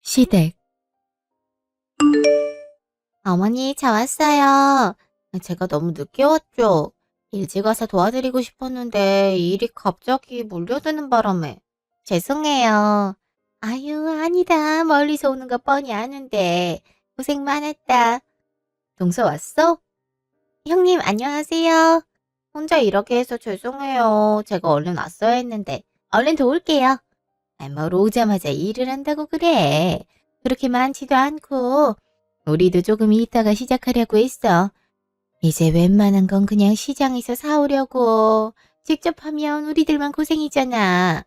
시댁. 어머니, 저 왔어요. 제가 너무 늦게 왔죠? 일찍 와서 도와드리고 싶었는데 일이 갑자기 몰려드는 바람에. 죄송해요. 아유, 아니다. 멀리서 오는 거 뻔히 아는데. 고생 많았다. 동서 왔어? 형님, 안녕하세요. 혼자 이렇게 해서 죄송해요. 제가 얼른 왔어야 했는데. 얼른 도울게요. 뭘 오자마자 일을 한다고 그래. 그렇게 많지도 않고. 우리도 조금 이따가 시작하려고 했어. 이제 웬만한 건 그냥 시장에서 사오려고. 직접 하면 우리들만 고생이잖아.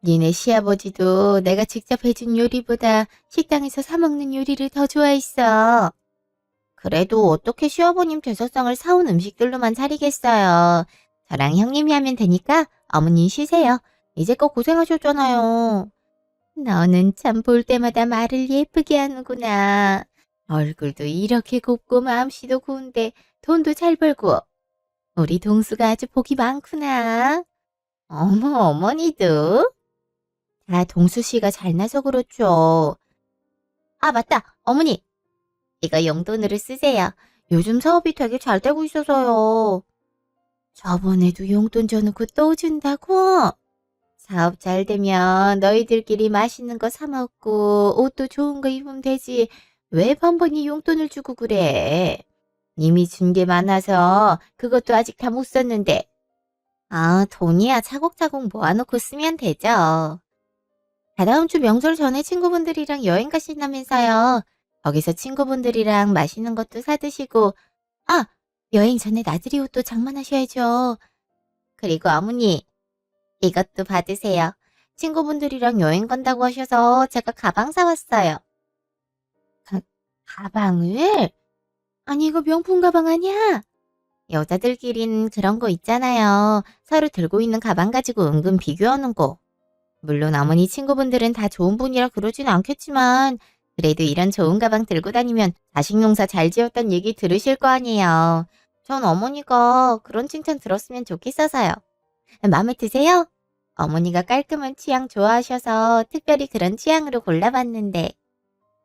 니네 시아버지도 내가 직접 해준 요리보다 식당에서 사 먹는 요리를 더 좋아했어. 그래도 어떻게 시어머님 제사상을 사온 음식들로만 차리겠어요. 저랑 형님이 하면 되니까 어머님 쉬세요. 이제껏 고생하셨잖아요. 너는 참 볼 때마다 말을 예쁘게 하는구나. 얼굴도 이렇게 곱고 마음씨도 고운데 돈도 잘 벌고. 우리 동수가 아주 복이 많구나. 어머, 어머니도? 다 동수 씨가 잘나서 그렇죠. 아, 맞다. 어머니, 이거 용돈으로 쓰세요. 요즘 사업이 되게 잘 되고 있어서요. 저번에도 용돈 줘놓고 또 준다고? 사업 잘 되면 너희들끼리 맛있는 거 사 먹고 옷도 좋은 거 입으면 되지. 왜 번번이 용돈을 주고 그래? 이미 준 게 많아서 그것도 아직 다 못 썼는데. 아, 돈이야 차곡차곡 모아놓고 쓰면 되죠. 다다음 주 명절 전에 친구분들이랑 여행 가신다면서요. 거기서 친구분들이랑 맛있는 것도 사드시고. 아, 여행 전에 나들이 옷도 장만하셔야죠. 그리고 어머니, 이것도 받으세요. 친구분들이랑 여행 간다고 하셔서 제가 가방 사왔어요. 가방을? 아니, 이거 명품 가방 아니야? 여자들끼린 그런 거 있잖아요. 서로 들고 있는 가방 가지고 은근 비교하는 거. 물론 어머니 친구분들은 다 좋은 분이라 그러진 않겠지만 그래도 이런 좋은 가방 들고 다니면 자식 농사 잘 지었단 얘기 들으실 거 아니에요. 전 어머니가 그런 칭찬 들었으면 좋겠어서요. 마음에 드세요? 어머니가 깔끔한 취향 좋아하셔서 특별히 그런 취향으로 골라봤는데.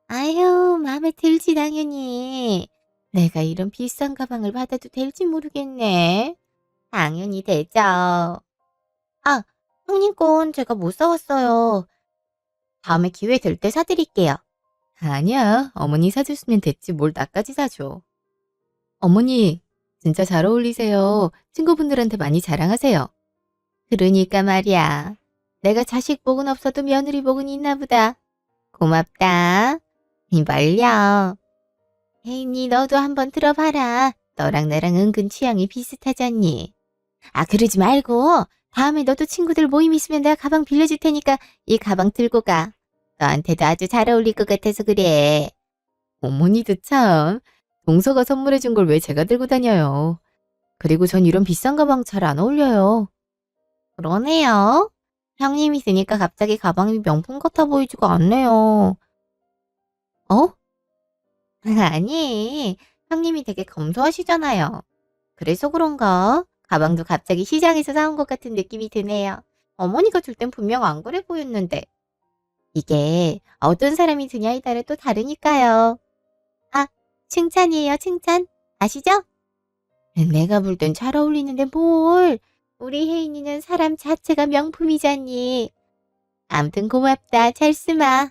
아유, 마음에 들지 당연히. 내가 이런 비싼 가방을 받아도 될지 모르겠네. 당연히 되죠. 아, 형님 건 제가 못 사왔어요. 다음에 기회 될 때 사드릴게요. 아니야. 어머니 사줬으면 됐지 뭘 나까지 사줘. 어머니, 진짜 잘 어울리세요. 친구분들한테 많이 자랑하세요. 그러니까 말이야. 내가 자식 복은 없어도 며느리 복은 있나 보다. 고맙다. 이말려. 혜인이 너도 한번 들어봐라. 너랑 나랑 은근 취향이 비슷하잖니. 아, 그러지 말고 다음에 너도 친구들 모임 있으면 내가 가방 빌려줄 테니까 이 가방 들고 가. 너한테도 아주 잘 어울릴 것 같아서 그래. 어머니도 참. 동서가 선물해준 걸 왜 제가 들고 다녀요. 그리고 전 이런 비싼 가방 잘 안 어울려요. 그러네요. 형님이 드니까 갑자기 가방이 명품 같아 보이지가 않네요. 어? 아니, 형님이 되게 검소하시잖아요. 그래서 그런가? 가방도 갑자기 시장에서 사온 것 같은 느낌이 드네요. 어머니가 줄 땐 분명 안 그래 보였는데. 이게 어떤 사람이 드냐에 따라 또 다르니까요. 아, 칭찬이에요, 칭찬. 아시죠? 내가 볼 땐 잘 어울리는데 뭘. 우리 혜인이는 사람 자체가 명품이잖니. 암튼 고맙다. 잘 쓰마.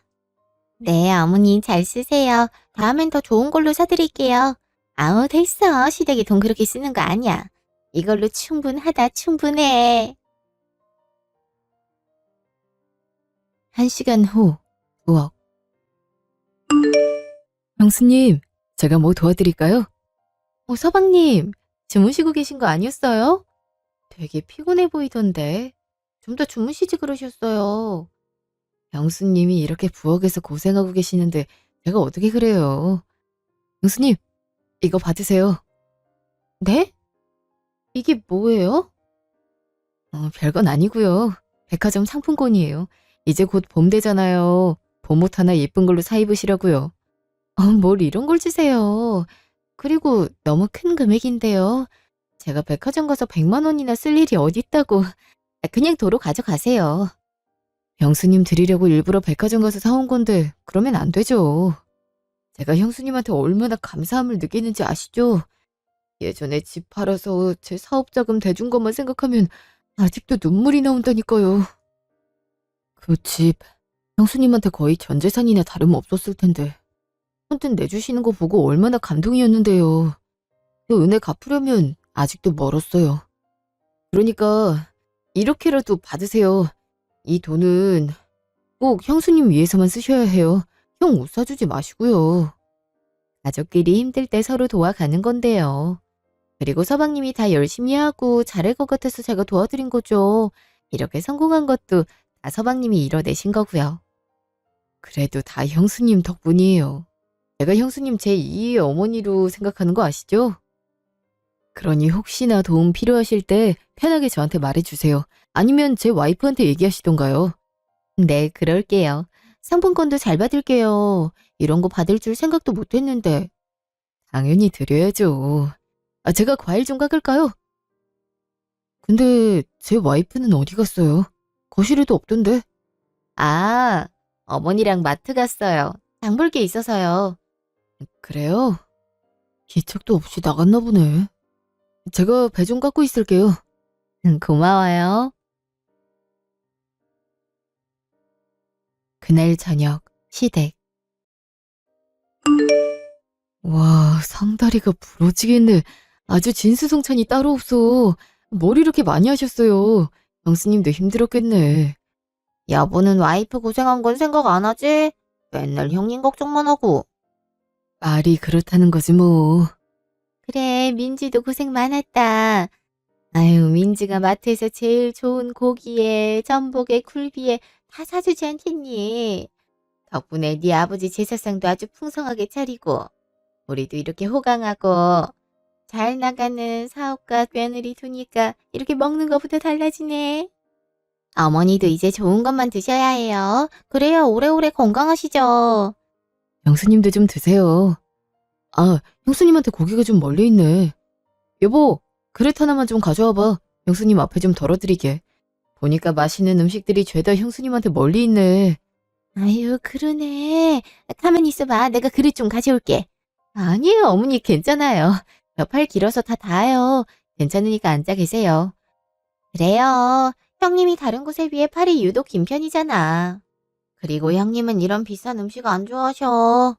네, 어머니 잘 쓰세요. 다음엔 더 좋은 걸로 사드릴게요. 아우, 됐어. 시댁에 돈 그렇게 쓰는 거 아니야. 이걸로 충분하다, 충분해. 1시간 후, 부엌. 형수님, 제가 뭐 도와드릴까요? 서방님, 주무시고 계신 거 아니었어요? 되게 피곤해 보이던데. 좀 더 주무시지 그러셨어요. 형수님이 이렇게 부엌에서 고생하고 계시는데 제가 어떻게 그래요. 형수님, 이거 받으세요. 네? 이게 뭐예요? 별건 아니고요. 백화점 상품권이에요. 이제 곧 봄 되잖아요. 봄옷 하나 예쁜 걸로 사 입으시라고요. 뭘 이런 걸 주세요. 그리고 너무 큰 금액인데요. 제가 백화점 가서 100만 원이나 쓸 일이 어딨다고. 그냥 도로 가져가세요. 형수님 드리려고 일부러 백화점 가서 사온 건데 그러면 안 되죠. 제가 형수님한테 얼마나 감사함을 느끼는지 아시죠? 예전에 집 팔아서 제 사업자금 대준 것만 생각하면 아직도 눈물이 나온다니까요. 그 집 형수님한테 거의 전 재산이나 다름없었을 텐데 헌뜩 내주시는 거 보고 얼마나 감동이었는데요. 그 은혜 갚으려면 아직도 멀었어요. 그러니까 이렇게라도 받으세요. 이 돈은 꼭 형수님 위해서만 쓰셔야 해요. 형 못 사주지 마시고요. 가족끼리 힘들 때 서로 도와가는 건데요. 그리고 서방님이 다 열심히 하고 잘할 것 같아서 제가 도와드린 거죠. 이렇게 성공한 것도 다 서방님이 이뤄내신 거고요. 그래도 다 형수님 덕분이에요. 제가 형수님 제2의 어머니로 생각하는 거 아시죠? 그러니 혹시나 도움 필요하실 때 편하게 저한테 말해주세요. 아니면 제 와이프한테 얘기하시던가요. 네, 그럴게요. 상품권도 잘 받을게요. 이런 거 받을 줄 생각도 못 했는데. 당연히 드려야죠. 아, 제가 과일 좀 깎을까요? 근데 제 와이프는 어디 갔어요? 거실에도 없던데. 아, 어머니랑 마트 갔어요. 장볼 게 있어서요. 그래요? 기척도 없이 나갔나 보네. 제가 배 좀 깎고 있을게요. 고마워요. 그날 저녁, 시댁. 와, 상다리가 부러지겠네. 아주 진수성찬이 따로 없어. 뭘 이렇게 많이 하셨어요. 영수님도 힘들었겠네. 여보는 와이프 고생한 건 생각 안 하지? 맨날 형님 걱정만 하고. 말이 그렇다는 거지 뭐. 그래, 민지도 고생 많았다. 아유, 민지가 마트에서 제일 좋은 고기에 전복에 굴비에 다 사주지 않겠니? 덕분에 네 아버지 제사상도 아주 풍성하게 차리고 우리도 이렇게 호강하고 잘 나가는 사업가 며느리 두니까 이렇게 먹는 것부터 달라지네. 어머니도 이제 좋은 것만 드셔야 해요. 그래야 오래오래 건강하시죠. 영수님도 좀 드세요. 아, 형수님한테 고기가 좀 멀리 있네. 여보, 그릇 하나만 좀 가져와봐. 형수님 앞에 좀 덜어드리게. 보니까 맛있는 음식들이 죄다 형수님한테 멀리 있네. 아유, 그러네. 가만히 있어봐. 내가 그릇 좀 가져올게. 아니에요, 어머니 괜찮아요. 저 팔 길어서 다 닿아요. 괜찮으니까 앉아 계세요. 그래요. 형님이 다른 곳에 비해 팔이 유독 긴 편이잖아. 그리고 형님은 이런 비싼 음식 안 좋아하셔.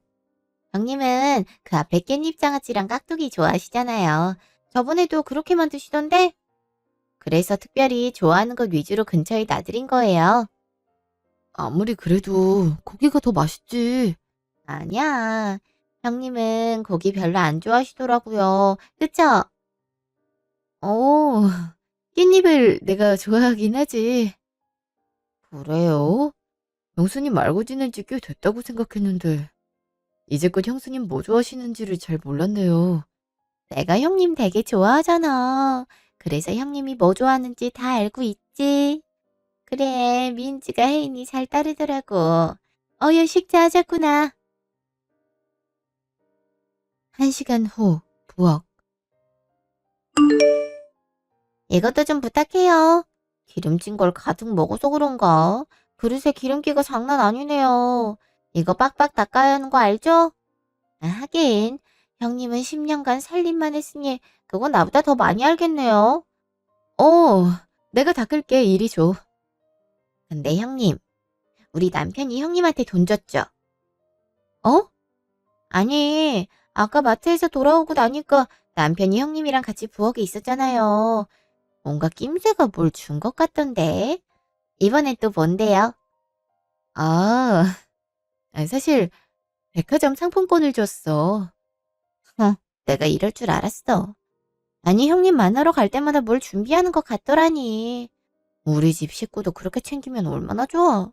형님은 그 앞에 깻잎 장아찌랑 깍두기 좋아하시잖아요. 저번에도 그렇게만 드시던데? 그래서 특별히 좋아하는 것 위주로 근처에 놔드린 거예요. 아무리 그래도 고기가 더 맛있지. 아니야. 형님은 고기 별로 안 좋아하시더라고요. 그쵸? 어, 깻잎을 내가 좋아하긴 하지. 그래요? 형수님 알고 지낸 지 꽤 됐다고 생각했는데 이제껏 형수님 뭐 좋아하시는지를 잘 몰랐네요. 내가 형님 되게 좋아하잖아. 그래서 형님이 뭐 좋아하는지 다 알고 있지. 그래, 민지가 혜인이 잘 따르더라고. 어여 식사 하자꾸나. 1시간 후, 부엌. 이것도 좀 부탁해요. 기름진 걸 가득 먹어서 그런가? 그릇에 기름기가 장난 아니네요. 이거 빡빡 닦아야 하는 거 알죠? 아, 하긴 형님은 10년간 살림만 했으니 그건 나보다 더 많이 알겠네요. 어, 내가 닦을게. 이리 줘. 근데 형님, 우리 남편이 형님한테 돈 줬죠? 어? 아니, 아까 마트에서 돌아오고 나니까 남편이 형님이랑 같이 부엌에 있었잖아요. 뭔가 낌새가 뭘 준 것 같던데. 이번엔 또 뭔데요? 아, 사실 백화점 상품권을 줬어. 내가 이럴 줄 알았어. 아니, 형님 만나러 갈 때마다 뭘 준비하는 것 같더라니. 우리 집 식구도 그렇게 챙기면 얼마나 좋아.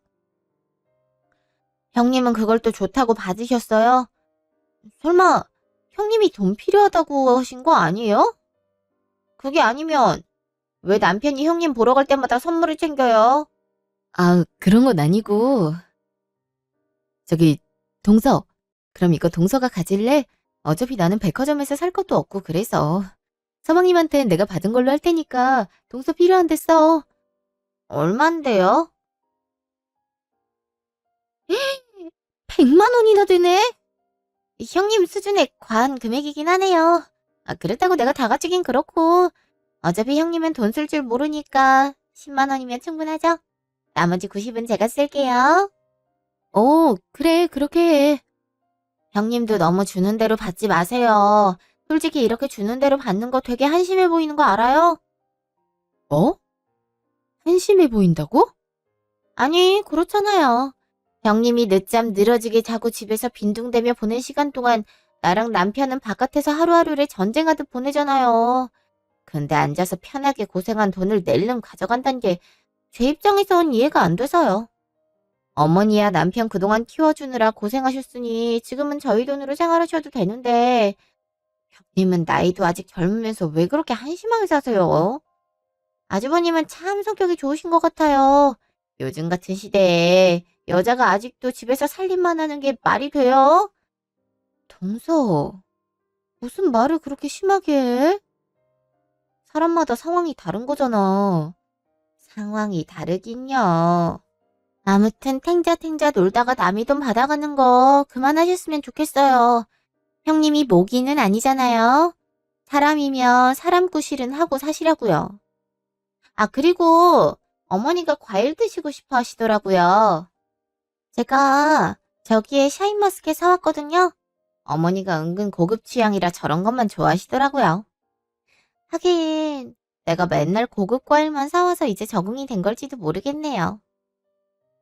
형님은 그걸 또 좋다고 받으셨어요? 설마 형님이 돈 필요하다고 하신 거 아니에요? 그게 아니면 왜 남편이 형님 보러 갈 때마다 선물을 챙겨요? 아, 그런 건 아니고. 저기, 동서. 그럼 이거 동서가 가질래? 어차피 나는 백화점에서 살 것도 없고 그래서. 서방님한테 내가 받은 걸로 할 테니까 동서 필요한데 써. 얼만데요? 100만 원이나 되네? 형님 수준에 과한 금액이긴 하네요. 그렇다고 내가 다 갖추긴 그렇고, 어차피 형님은 돈 쓸 줄 모르니까 10만 원이면 충분하죠? 나머지 90은 제가 쓸게요. 그래, 그렇게 해. 형님도 너무 주는 대로 받지 마세요. 솔직히 이렇게 주는 대로 받는 거 되게 한심해 보이는 거 알아요? 뭐? 한심해 보인다고? 아니, 그렇잖아요. 형님이 늦잠 늘어지게 자고 집에서 빈둥대며 보낸 시간 동안 나랑 남편은 바깥에서 하루하루를 전쟁하듯 보내잖아요. 근데 앉아서 편하게 고생한 돈을 낼름 가져간다는 게 제 입장에선 이해가 안 돼서요. 어머니야 남편 그동안 키워주느라 고생하셨으니 지금은 저희 돈으로 생활하셔도 되는데 형님은 나이도 아직 젊으면서 왜 그렇게 한심하게 사세요? 아주버님은 참 성격이 좋으신 것 같아요. 요즘 같은 시대에 여자가 아직도 집에서 살림만 하는 게 말이 돼요? 동서, 무슨 말을 그렇게 심하게 해? 사람마다 상황이 다른 거잖아. 상황이 다르긴요. 아무튼 탱자탱자 놀다가 남의 돈 받아가는 거 그만하셨으면 좋겠어요. 형님이 모기는 아니잖아요. 사람이면 사람 구실은 하고 사시라고요. 그리고 어머니가 과일 드시고 싶어 하시더라고요. 제가 저기에 샤인머스켓 사왔거든요. 어머니가 은근 고급 취향이라 저런 것만 좋아하시더라고요. 하긴 내가 맨날 고급 과일만 사와서 이제 적응이 된 걸지도 모르겠네요.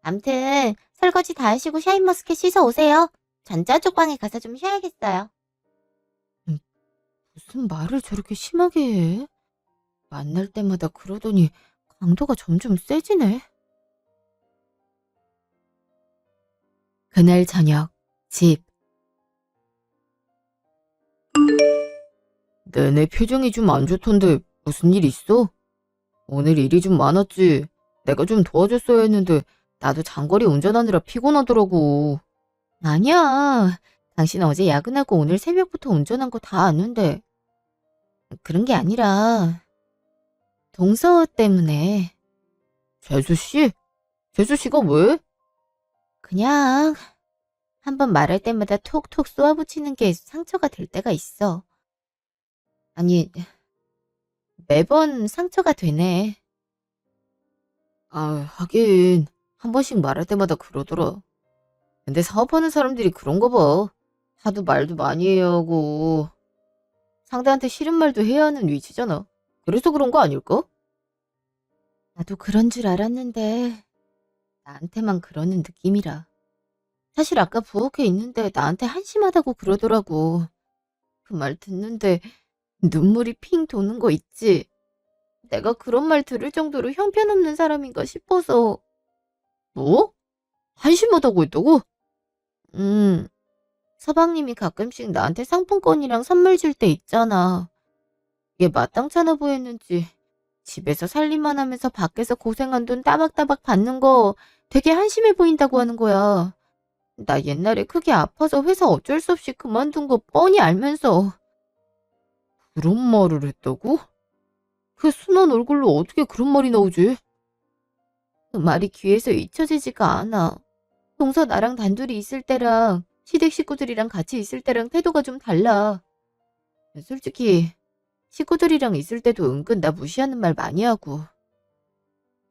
암튼 설거지 다 하시고 샤인머스켓 씻어 오세요. 전 저쪽 방에 가서 좀 쉬어야겠어요. 무슨 말을 저렇게 심하게 해? 만날 때마다 그러더니 강도가 점점 세지네. 그날 저녁, 집. 내내 표정이 좀 안 좋던데 무슨 일 있어? 오늘 일이 좀 많았지. 내가 좀 도와줬어야 했는데 나도 장거리 운전하느라 피곤하더라고. 아니야. 당신 어제 야근하고 오늘 새벽부터 운전한 거 다 아는데. 그런 게 아니라 동서 때문에. 재수씨? 재수씨가 왜? 그냥 한번 말할 때마다 톡톡 쏘아붙이는 게 상처가 될 때가 있어. 아니, 매번 상처가 되네. 하긴 한 번씩 말할 때마다 그러더라. 근데 사업하는 사람들이 그런가 봐. 하도 말도 많이 해야 하고 상대한테 싫은 말도 해야 하는 위치잖아. 그래서 그런 거 아닐까? 나도 그런 줄 알았는데 나한테만 그러는 느낌이라. 사실 아까 부엌에 있는데 나한테 한심하다고 그러더라고. 그 말 듣는데 눈물이 핑 도는 거 있지? 내가 그런 말 들을 정도로 형편없는 사람인가 싶어서. 뭐? 한심하다고 했다고? 서방님이 가끔씩 나한테 상품권이랑 선물 줄 때 있잖아. 이게 마땅찮아 보였는지 집에서 살림만 하면서 밖에서 고생한 돈 따박따박 받는 거 되게 한심해 보인다고 하는 거야. 나 옛날에 크게 아파서 회사 어쩔 수 없이 그만둔 거 뻔히 알면서. 그런 말을 했다고? 그 순한 얼굴로 어떻게 그런 말이 나오지? 그 말이 귀에서 잊혀지지가 않아. 동서 나랑 단둘이 있을 때랑 시댁 식구들이랑 같이 있을 때랑 태도가 좀 달라. 솔직히 식구들이랑 있을 때도 은근 나 무시하는 말 많이 하고.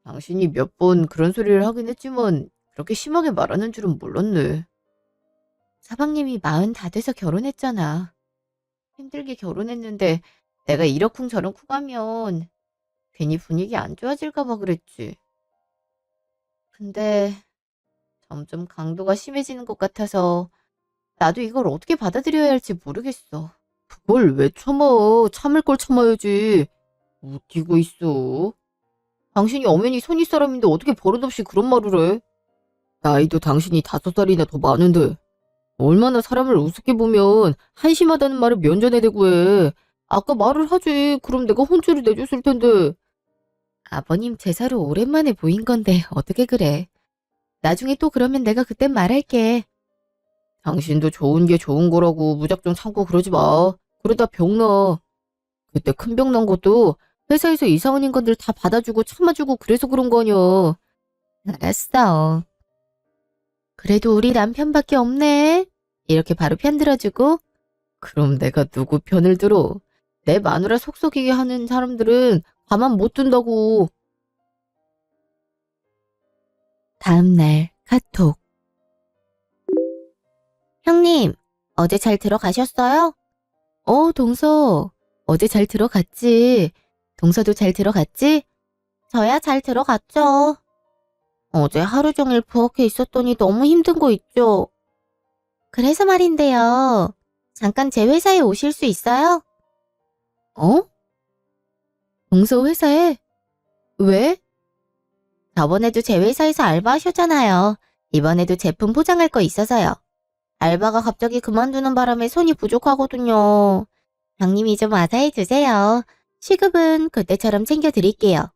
당신이 몇 번 그런 소리를 하긴 했지만 그렇게 심하게 말하는 줄은 몰랐네. 사방님이 40 다 돼서 결혼했잖아. 힘들게 결혼했는데 내가 이러쿵저러쿵 하면 괜히 분위기 안 좋아질까 봐 그랬지. 근데 점점 강도가 심해지는 것 같아서 나도 이걸 어떻게 받아들여야 할지 모르겠어. 그걸 왜 참아? 참을 걸 참아야지. 웃기고 있어. 당신이 엄연히 선의 사람인데 어떻게 버릇없이 그런 말을 해? 나이도 당신이 5살이나 더 많은데 얼마나 사람을 우습게 보면 한심하다는 말을 면전에 대고 해. 아까 말을 하지. 그럼 내가 혼쭐을 내줬을 텐데. 아버님 제사로 오랜만에 보인 건데 어떻게 그래. 나중에 또 그러면 내가 그땐 말할게. 당신도 좋은 게 좋은 거라고 무작정 참고 그러지 마. 그러다 병나. 그때 큰 병 난 것도 회사에서 이상한 인간들 다 받아주고 참아주고 그래서 그런 거 아니야. 알았어. 그래도 우리 남편밖에 없네. 이렇게 바로 편들어주고. 그럼 내가 누구 편을 들어? 내 마누라 속썩이게 하는 사람들은 가만 못 둔다고. 다음날 카톡. 형님, 어제 잘 들어가셨어요? 동서. 어제 잘 들어갔지? 동서도 잘 들어갔지? 저야 잘 들어갔죠. 어제 하루 종일 부엌에 있었더니 너무 힘든 거 있죠? 그래서 말인데요. 잠깐 제 회사에 오실 수 있어요? 어? 동서 회사에? 왜? 저번에도 제 회사에서 알바하셨잖아요. 이번에도 제품 포장할 거 있어서요. 알바가 갑자기 그만두는 바람에 손이 부족하거든요. 형님이 좀 와서 해주세요. 시급은 그때처럼 챙겨드릴게요.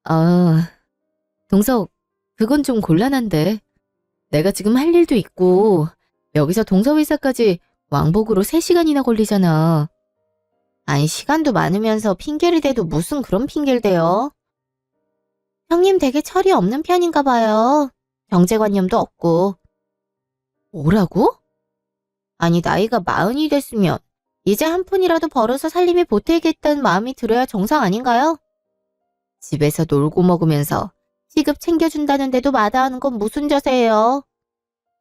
아, 동서, 그건 좀 곤란한데. 내가 지금 할 일도 있고, 여기서 동서 회사까지 왕복으로 3시간이나 걸리잖아. 아니, 시간도 많으면서 핑계를 대도 무슨 그런 핑계를 대요? 형님 되게 철이 없는 편인가 봐요. 경제관념도 없고. 뭐라고? 아니, 나이가 40이 됐으면 이제 한 푼이라도 벌어서 살림에 보태겠다는 마음이 들어야 정상 아닌가요? 집에서 놀고 먹으면서 시급 챙겨준다는데도 마다하는 건 무슨 자세예요?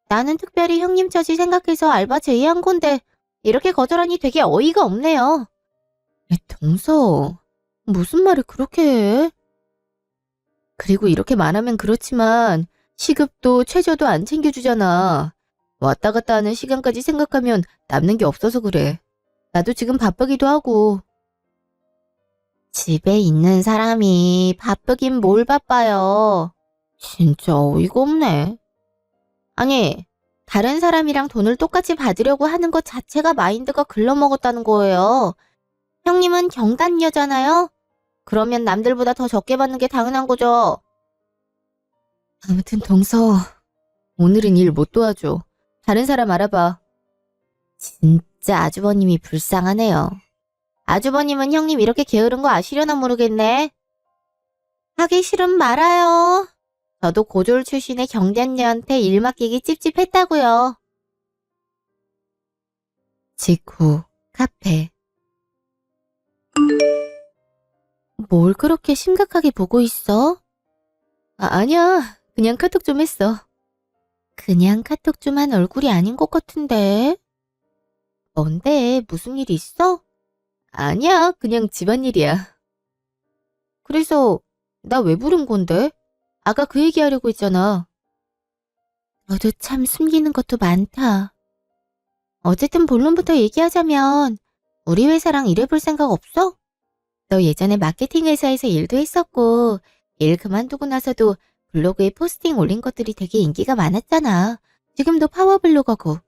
나는 특별히 형님 처지 생각해서 알바 제의한 건데 이렇게 거절하니 되게 어이가 없네요. 동서, 무슨 말을 그렇게 해? 그리고 이렇게 말하면 그렇지만 시급도 최저도 안 챙겨주잖아. 왔다 갔다 하는 시간까지 생각하면 남는 게 없어서 그래. 나도 지금 바쁘기도 하고. 집에 있는 사람이 바쁘긴 뭘 바빠요. 진짜 어이가 없네. 아니, 다른 사람이랑 돈을 똑같이 받으려고 하는 것 자체가 마인드가 글러먹었다는 거예요. 형님은 경단녀잖아요? 그러면 남들보다 더 적게 받는 게 당연한 거죠. 아무튼 동서, 오늘은 일 못 도와줘. 다른 사람 알아봐. 진짜 아주버님이 불쌍하네요. 아주버님은 형님 이렇게 게으른 거 아시려나 모르겠네. 하기 싫으면 말아요. 저도 고졸 출신의 경단녀한테 일 맡기기 찝찝했다고요. 직후 카페. 뭘 그렇게 심각하게 보고 있어? 아니야. 그냥 카톡 좀 했어. 그냥 카톡 좀 한 얼굴이 아닌 것 같은데. 뭔데? 무슨 일 있어? 아니야. 그냥 집안일이야. 그래서 나 왜 부른 건데? 아까 그 얘기하려고 했잖아. 너도 참 숨기는 것도 많다. 어쨌든 본론부터 얘기하자면 우리 회사랑 일해볼 생각 없어? 너 예전에 마케팅 회사에서 일도 했었고 일 그만두고 나서도 블로그에 포스팅 올린 것들이 되게 인기가 많았잖아. 지금도 파워블로거고.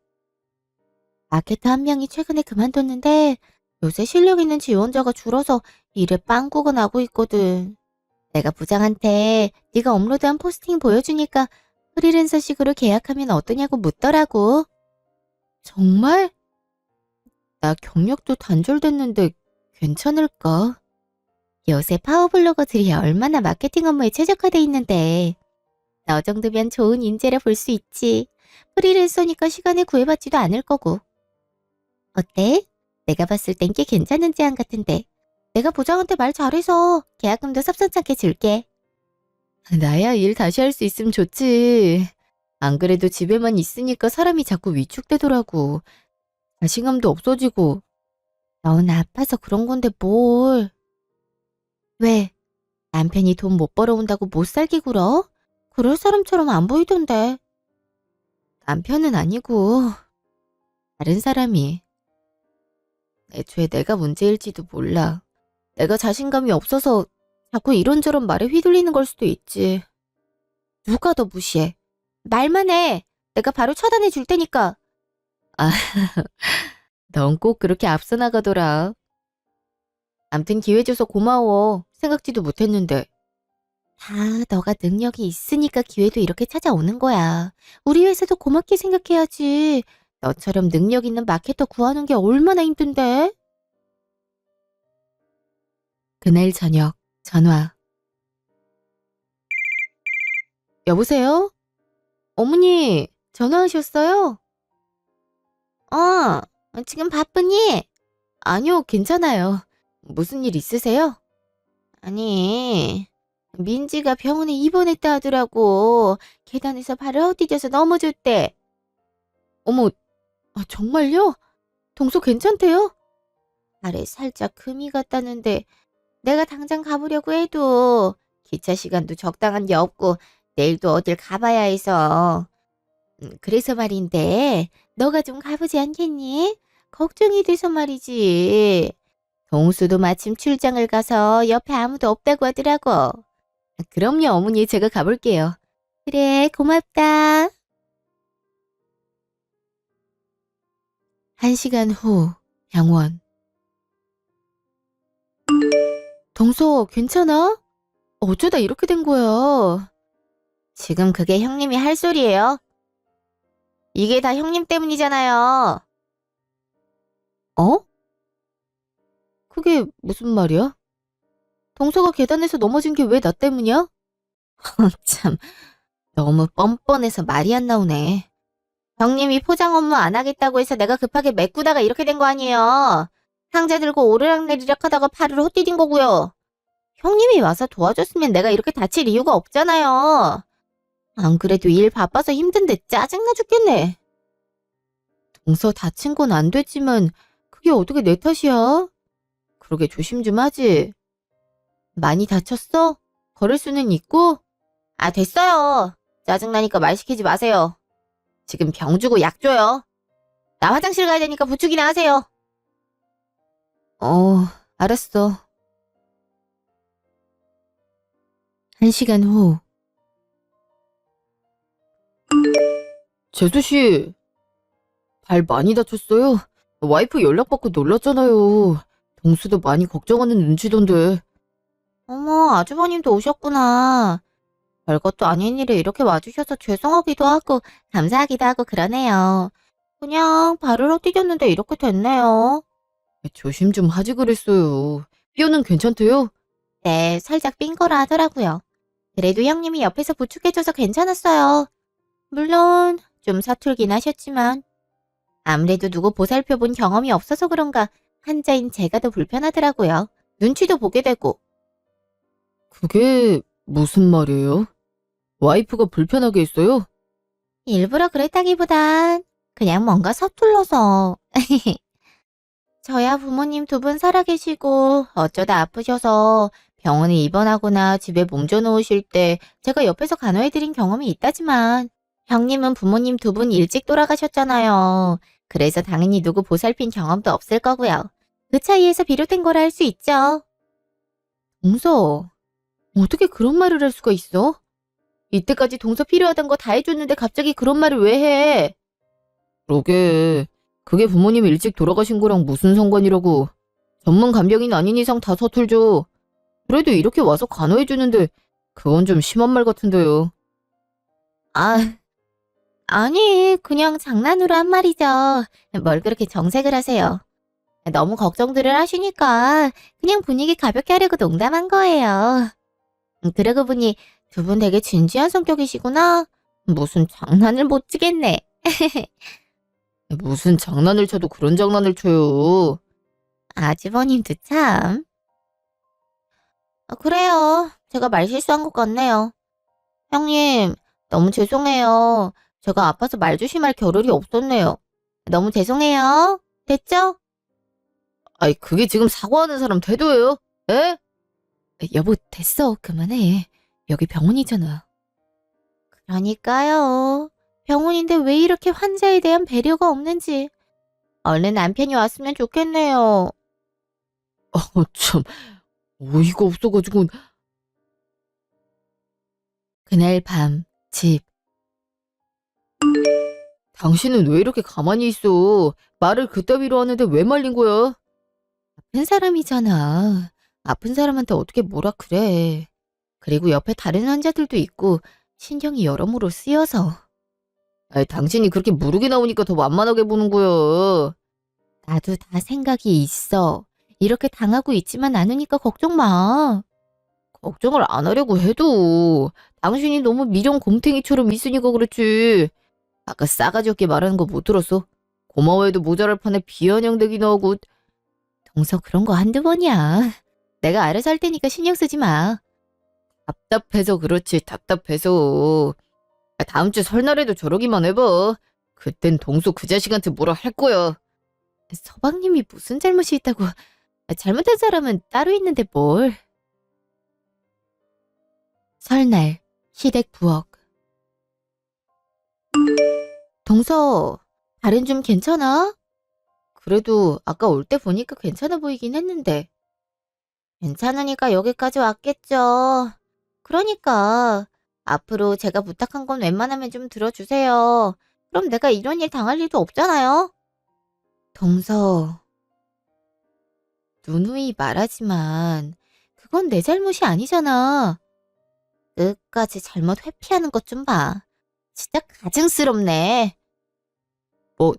마케터 한 명이 최근에 그만뒀는데 요새 실력 있는 지원자가 줄어서 일에 빵꾸가 나고 있거든. 내가 부장한테 네가 업로드한 포스팅 보여주니까 프리랜서식으로 계약하면 어떠냐고 묻더라고. 정말? 나 경력도 단절됐는데 괜찮을까? 요새 파워블로거들이 얼마나 마케팅 업무에 최적화돼 있는데 너 정도면 좋은 인재라 볼 수 있지. 프리랜서니까 시간에 구애받지도 않을 거고. 어때? 내가 봤을 땐 꽤 괜찮은 제안 같은데 내가 부장한테 말 잘해서 계약금도 섭섭찮게 줄게. 나야 일 다시 할 수 있으면 좋지. 안 그래도 집에만 있으니까 사람이 자꾸 위축되더라고. 자신감도 없어지고. 넌 아파서 그런 건데 뭘. 왜? 남편이 돈 못 벌어온다고 못 살게 굴어? 그럴 사람처럼 안 보이던데. 남편은 아니고 다른 사람이. 애초에 내가 문제일지도 몰라. 내가 자신감이 없어서 자꾸 이런저런 말에 휘둘리는 걸 수도 있지. 누가 더 무시해? 말만 해. 내가 바로 처단해 줄 테니까. 아, 넌 꼭 그렇게 앞서 나가더라. 암튼 기회 줘서 고마워. 생각지도 못했는데. 다 너가 능력이 있으니까 기회도 이렇게 찾아오는 거야. 우리 회사도 고맙게 생각해야지. 너처럼 능력 있는 마케터 구하는 게 얼마나 힘든데? 그날 저녁 전화. 여보세요? 어머니, 전화하셨어요? 지금 바쁘니? 아니요, 괜찮아요. 무슨 일 있으세요? 아니, 민지가 병원에 입원했다 하더라고. 계단에서 발을 헛디뎌서 넘어졌대. 어머, 정말요? 동서 괜찮대요? 발에 살짝 금이 갔다는데 내가 당장 가보려고 해도 기차 시간도 적당한 게 없고 내일도 어딜 가봐야 해서. 그래서 말인데 너가 좀 가보지 않겠니? 걱정이 돼서 말이지. 동수도 마침 출장을 가서 옆에 아무도 없다고 하더라고. 그럼요, 어머니, 제가 가볼게요. 그래, 고맙다. 1시간 후, 병원. 동서, 괜찮아? 어쩌다 이렇게 된 거야? 지금 그게 형님이 할 소리예요? 이게 다 형님 때문이잖아요. 어? 그게 무슨 말이야? 동서가 계단에서 넘어진 게 왜 나 때문이야? 참, 너무 뻔뻔해서 말이 안 나오네. 형님이 포장 업무 안 하겠다고 해서 내가 급하게 메꾸다가 이렇게 된 거 아니에요. 상자 들고 오르락내리락 하다가 팔을 헛디딘 거고요. 형님이 와서 도와줬으면 내가 이렇게 다칠 이유가 없잖아요. 안 그래도 일 바빠서 힘든데 짜증나 죽겠네. 동서 다친 건 안 됐지만 그게 어떻게 내 탓이야? 그러게 조심 좀 하지. 많이 다쳤어? 걸을 수는 있고? 아, 됐어요. 짜증나니까 말 시키지 마세요. 지금 병 주고 약 줘요. 나 화장실 가야 되니까 부축이나 하세요. 알았어. 1시간 후. 재수씨, 발 많이 다쳤어요? 와이프 연락받고 놀랐잖아요. 동수도 많이 걱정하는 눈치던데. 어머, 아주버님도 오셨구나. 별것도 아닌 일에 이렇게 와주셔서 죄송하기도 하고 감사하기도 하고 그러네요. 그냥 발을 헛디뎠는데 이렇게 됐네요. 조심 좀 하지 그랬어요. 뼈는 괜찮대요? 네, 살짝 삔 거라 하더라고요. 그래도 형님이 옆에서 부축해줘서 괜찮았어요. 물론 좀 서툴긴 하셨지만 아무래도 누구 보살펴본 경험이 없어서 그런가 환자인 제가 더 불편하더라고요. 눈치도 보게 되고. 그게 무슨 말이에요? 와이프가 불편하게 했어요? 일부러 그랬다기보단 그냥 뭔가 서툴러서. 저야 부모님 두 분 살아계시고 어쩌다 아프셔서 병원에 입원하거나 집에 몸져 놓으실 때 제가 옆에서 간호해드린 경험이 있다지만 형님은 부모님 두 분 일찍 돌아가셨잖아요. 그래서 당연히 누구 보살핀 경험도 없을 거고요. 그 차이에서 비롯된 거라 할 수 있죠. 동서, 어떻게 그런 말을 할 수가 있어? 이때까지 동서 필요하단 거 다 해줬는데 갑자기 그런 말을 왜 해? 그러게, 그게 부모님 일찍 돌아가신 거랑 무슨 상관이라고. 전문 간병인 아닌 이상 다 서툴죠. 그래도 이렇게 와서 간호해주는데 그건 좀 심한 말 같은데요. 아, 아니, 그냥 장난으로 한 말이죠. 뭘 그렇게 정색을 하세요. 너무 걱정들을 하시니까 그냥 분위기 가볍게 하려고 농담한 거예요. 그러고 보니 두 분 되게 진지한 성격이시구나. 무슨 장난을 못 치겠네. 무슨 장난을 쳐도 그런 장난을 쳐요. 아주버님도 참. 그래요. 제가 말 실수한 것 같네요. 형님, 너무 죄송해요. 제가 아파서 말 조심할 겨를이 없었네요. 너무 죄송해요. 됐죠? 아이, 그게 지금 사과하는 사람 태도예요? 에? 여보, 됐어. 그만해. 여기 병원이잖아. 그러니까요. 병원인데 왜 이렇게 환자에 대한 배려가 없는지. 얼른 남편이 왔으면 좋겠네요. 참, 어이가 없어가지고. 그날 밤, 집. 당신은 왜 이렇게 가만히 있어? 말을 그따위로 하는데 왜 말린 거야? 아픈 사람이잖아. 아픈 사람한테 어떻게 뭐라 그래. 그리고 옆에 다른 환자들도 있고 신경이 여러모로 쓰여서. 아이, 당신이 그렇게 무르게 나오니까 더 만만하게 보는 거야. 나도 다 생각이 있어. 이렇게 당하고 있지만 않으니까 걱정 마. 걱정을 안 하려고 해도 당신이 너무 미련 곰탱이처럼 있으니까 그렇지. 아까 싸가지 없게 말하는 거 못 들었어? 고마워해도 모자랄 판에 비아냥대기나 하고. 동서 그런 거 한두 번이야. 내가 알아서 할 테니까 신경 쓰지 마. 답답해서 그렇지, 답답해서. 다음 주 설날에도 저러기만 해봐. 그땐 동서 그 자식한테 뭐라 할 거야. 서방님이 무슨 잘못이 있다고. 잘못한 사람은 따로 있는데 뭘. 설날, 시댁 부엌. 동서, 다른 좀 괜찮아? 그래도 아까 올 때 보니까 괜찮아 보이긴 했는데. 괜찮으니까 여기까지 왔겠죠. 그러니까 앞으로 제가 부탁한 건 웬만하면 좀 들어주세요. 그럼 내가 이런 일 당할 일도 없잖아요. 동서, 누누이 말하지만 그건 내 잘못이 아니잖아. 끝까지 잘못 회피하는 것 좀 봐. 진짜 가증스럽네. 뭐,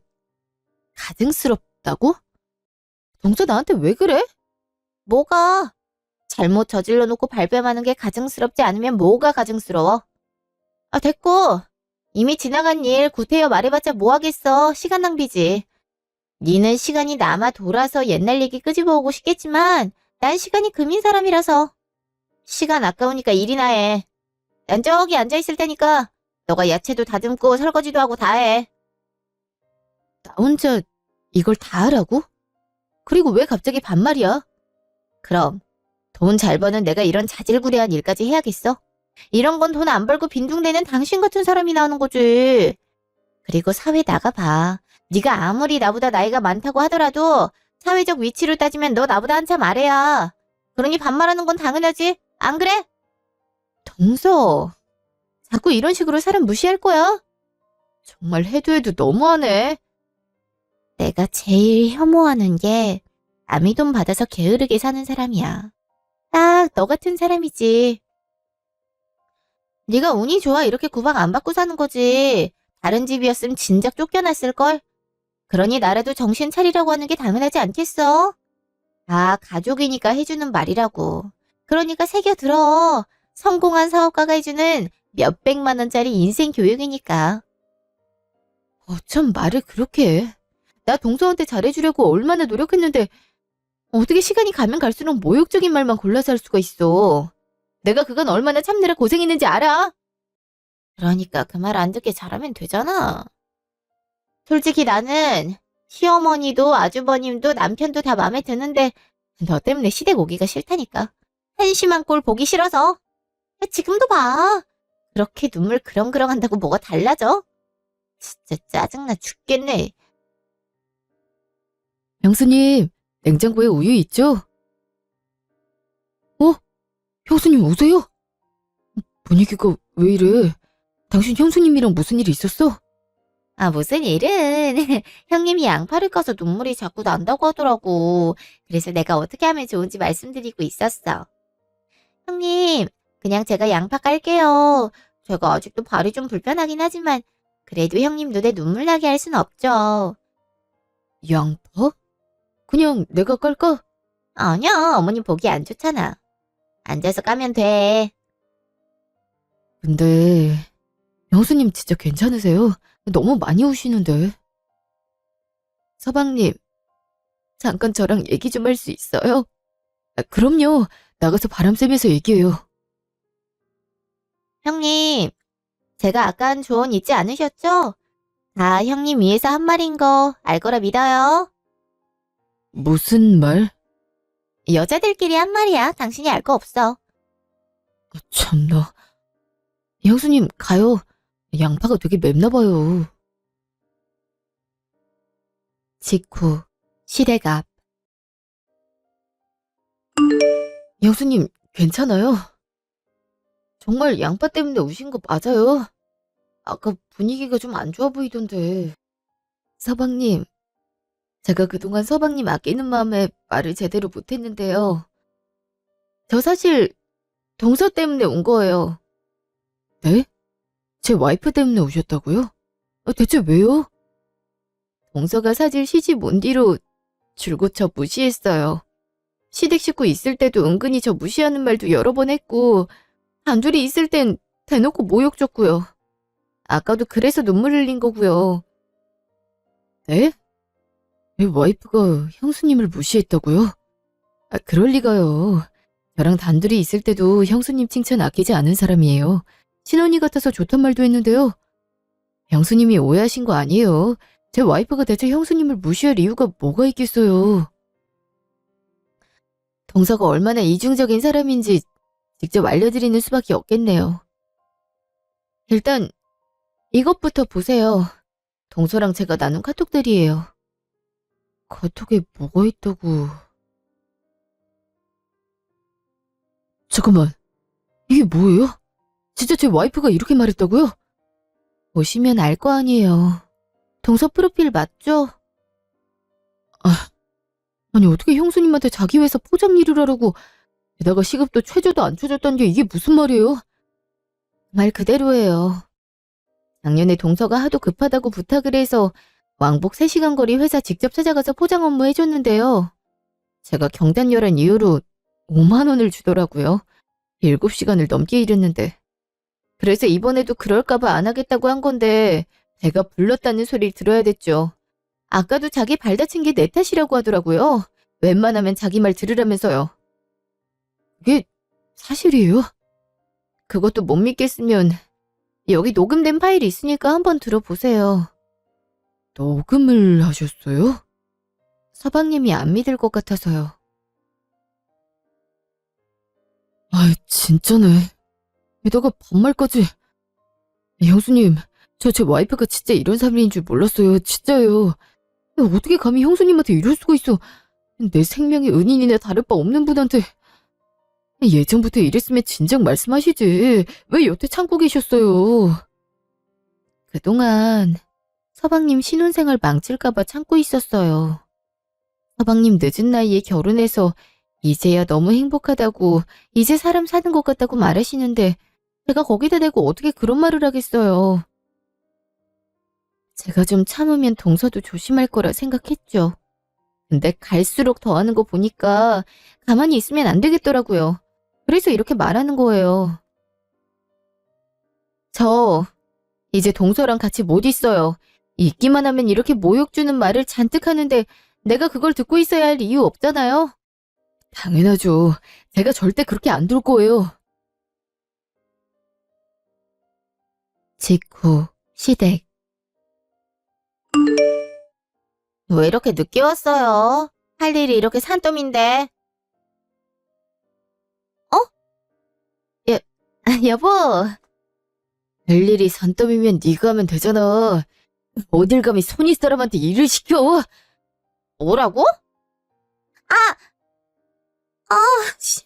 가증스럽다고? 동서 나한테 왜 그래? 뭐가? 잘못 저질러 놓고 발뺌하는 게 가증스럽지 않으면 뭐가 가증스러워? 아, 됐고. 이미 지나간 일 구태여 말해봤자 뭐 하겠어. 시간 낭비지. 니는 시간이 남아 돌아서 옛날 얘기 끄집어 오고 싶겠지만 난 시간이 금인 사람이라서. 시간 아까우니까 일이나 해. 난 저기 앉아있을 테니까 너가 야채도 다듬고 설거지도 하고 다 해. 나 혼자 이걸 다 하라고? 그리고 왜 갑자기 반말이야? 그럼 돈 잘 버는 내가 이런 자질구레한 일까지 해야겠어? 이런 건 돈 안 벌고 빈둥대는 당신 같은 사람이 나오는 거지. 그리고 사회 나가봐. 네가 아무리 나보다 나이가 많다고 하더라도 사회적 위치로 따지면 너 나보다 한참 아래야. 그러니 반말하는 건 당연하지. 안 그래? 동서, 자꾸 이런 식으로 사람 무시할 거야? 정말 해도 해도 너무하네. 내가 제일 혐오하는 게 남이 돈 받아서 게으르게 사는 사람이야. 딱 너 같은 사람이지. 네가 운이 좋아 이렇게 구박 안 받고 사는 거지. 다른 집이었으면 진작 쫓겨났을걸. 그러니 나라도 정신 차리라고 하는 게 당연하지 않겠어? 다 가족이니까 해주는 말이라고. 그러니까 새겨들어. 성공한 사업가가 해주는 몇백만 원짜리 인생 교육이니까. 어쩜 말을 그렇게 해. 나 동서한테 잘해주려고 얼마나 노력했는데 어떻게 시간이 가면 갈수록 모욕적인 말만 골라서 할 수가 있어. 내가 그건 얼마나 참느라 고생했는지 알아? 그러니까 그 말 안 듣게 잘하면 되잖아. 솔직히 나는 시어머니도 아주버님도 남편도 다 마음에 드는데 너 때문에 시댁 오기가 싫다니까. 한심한 꼴 보기 싫어서. 지금도 봐. 그렇게 눈물 그렁그렁 한다고 뭐가 달라져? 진짜 짜증나 죽겠네. 형수님, 냉장고에 우유 있죠? 어? 형수님 오세요? 분위기가 왜 이래? 당신 형수님이랑 무슨 일이 있었어? 아, 무슨 일은. 형님이 양파를 까서 눈물이 자꾸 난다고 하더라고. 그래서 내가 어떻게 하면 좋은지 말씀드리고 있었어. 형님, 그냥 제가 양파 깔게요. 제가 아직도 발이 좀 불편하긴 하지만 그래도 형님 눈에 눈물 나게 할 순 없죠. 양파? 그냥 내가 깔까? 아니야, 어머님 보기 안 좋잖아. 앉아서 까면 돼. 근데 형수님 진짜 괜찮으세요? 너무 많이 우시는데. 서방님, 잠깐 저랑 얘기 좀 할 수 있어요? 그럼요. 나가서 바람 쐬면서 얘기해요. 형님, 제가 아까 한 조언 잊지 않으셨죠? 다 형님 위해서 한 말인 거 알 거라 믿어요. 무슨 말? 여자들끼리 한 말이야. 당신이 알 거 없어. 참나. 형수님, 가요. 양파가 되게 맵나 봐요. 직후, 시댁 앞. 형수님, 괜찮아요? 정말 양파 때문에 우신 거 맞아요? 아까 분위기가 좀 안 좋아 보이던데. 서방님, 제가 그동안 서방님 아끼는 마음에 말을 제대로 못했는데요. 저 사실 동서 때문에 온 거예요. 네? 제 와이프 때문에 오셨다고요? 대체 왜요? 동서가 사실 시집 온 뒤로 줄곧 저 무시했어요. 시댁 식구 있을 때도 은근히 저 무시하는 말도 여러 번 했고, 단둘이 있을 땐 대놓고 모욕 줬고요. 아까도 그래서 눈물 흘린 거고요. 네? 왜 와이프가 형수님을 무시했다고요? 아, 그럴 리가요. 저랑 단둘이 있을 때도 형수님 칭찬 아끼지 않은 사람이에요. 친언니 같아서 좋단 말도 했는데요. 형수님이 오해하신 거 아니에요. 제 와이프가 대체 형수님을 무시할 이유가 뭐가 있겠어요. 동서가 얼마나 이중적인 사람인지 직접 알려드리는 수밖에 없겠네요. 일단 이것부터 보세요. 동서랑 제가 나눈 카톡들이에요. 카톡에 뭐가 있다고... 잠깐만, 이게 뭐예요? 진짜 제 와이프가 이렇게 말했다고요? 보시면 알 거 아니에요. 동서 프로필 맞죠? 아니 어떻게 형수님한테 자기 회사 포장 일을 하라고, 게다가 시급도 최저도 안 쳐줬다는 게 이게 무슨 말이에요? 말 그대로예요. 작년에 동서가 하도 급하다고 부탁을 해서 왕복 3시간 거리 회사 직접 찾아가서 포장 업무 해줬는데요. 제가 경단열한 이유로 5만 원을 주더라고요. 7시간을 넘게 일했는데. 그래서 이번에도 그럴까봐 안 하겠다고 한 건데 제가 불렀다는 소리를 들어야 됐죠. 아까도 자기 발 다친 게 내 탓이라고 하더라고요. 웬만하면 자기 말 들으라면서요. 그게 사실이에요? 그것도 못 믿겠으면 여기 녹음된 파일이 있으니까 한번 들어보세요. 녹음을 하셨어요? 서방님이 안 믿을 것 같아서요. 아, 진짜네. 게다가 반말까지. 형수님, 저 제 와이프가 진짜 이런 사람인 줄 몰랐어요. 진짜요. 어떻게 감히 형수님한테 이럴 수가 있어. 내 생명의 은인이나 다를 바 없는 분한테. 예전부터 이랬으면 진작 말씀하시지. 왜 여태 참고 계셨어요? 그동안 서방님 신혼생활 망칠까봐 참고 있었어요. 서방님 늦은 나이에 결혼해서 이제야 너무 행복하다고, 이제 사람 사는 것 같다고 말하시는데 제가 거기다 대고 어떻게 그런 말을 하겠어요. 제가 좀 참으면 동서도 조심할 거라 생각했죠. 근데 갈수록 더 하는 거 보니까 가만히 있으면 안 되겠더라고요. 그래서 이렇게 말하는 거예요. 저 이제 동서랑 같이 못 있어요. 있기만 하면 이렇게 모욕 주는 말을 잔뜩 하는데 내가 그걸 듣고 있어야 할 이유 없잖아요. 당연하죠. 제가 절대 그렇게 안 둘 거예요. 직후 시댁. 왜 이렇게 늦게 왔어요? 할 일이 이렇게 산더미인데. 여보. 별일이 산더미면 네가 하면 되잖아. 어딜 감히 손이 사람한테 일을 시켜. 뭐라고? 씨,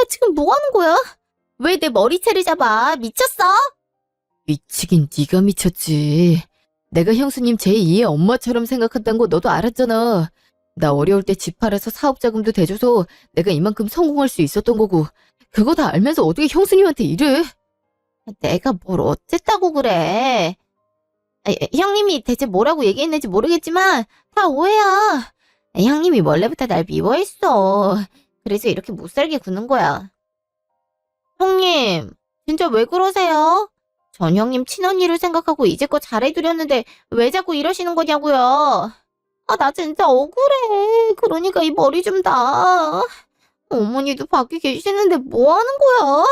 지금 뭐 하는 거야? 왜 내 머리채를 잡아? 미쳤어? 미치긴 네가 미쳤지. 내가 형수님 제2의 엄마처럼 생각한다는 거 너도 알았잖아. 나 어려울 때 집 팔아서 사업 자금도 대줘서 내가 이만큼 성공할 수 있었던 거고, 그거 다 알면서 어떻게 형수님한테 이래? 내가 뭘 어쨌다고 그래. 형님이 대체 뭐라고 얘기했는지 모르겠지만 다 오해야. 형님이 원래부터 날 미워했어. 그래서 이렇게 못살게 구는 거야. 형님, 진짜 왜 그러세요? 전 형님 친언니를 생각하고 이제껏 잘해드렸는데 왜 자꾸 이러시는 거냐고요. 나 진짜 억울해. 그러니까 이 머리 좀 놔. 어머니도 밖에 계시는데 뭐 하는 거야?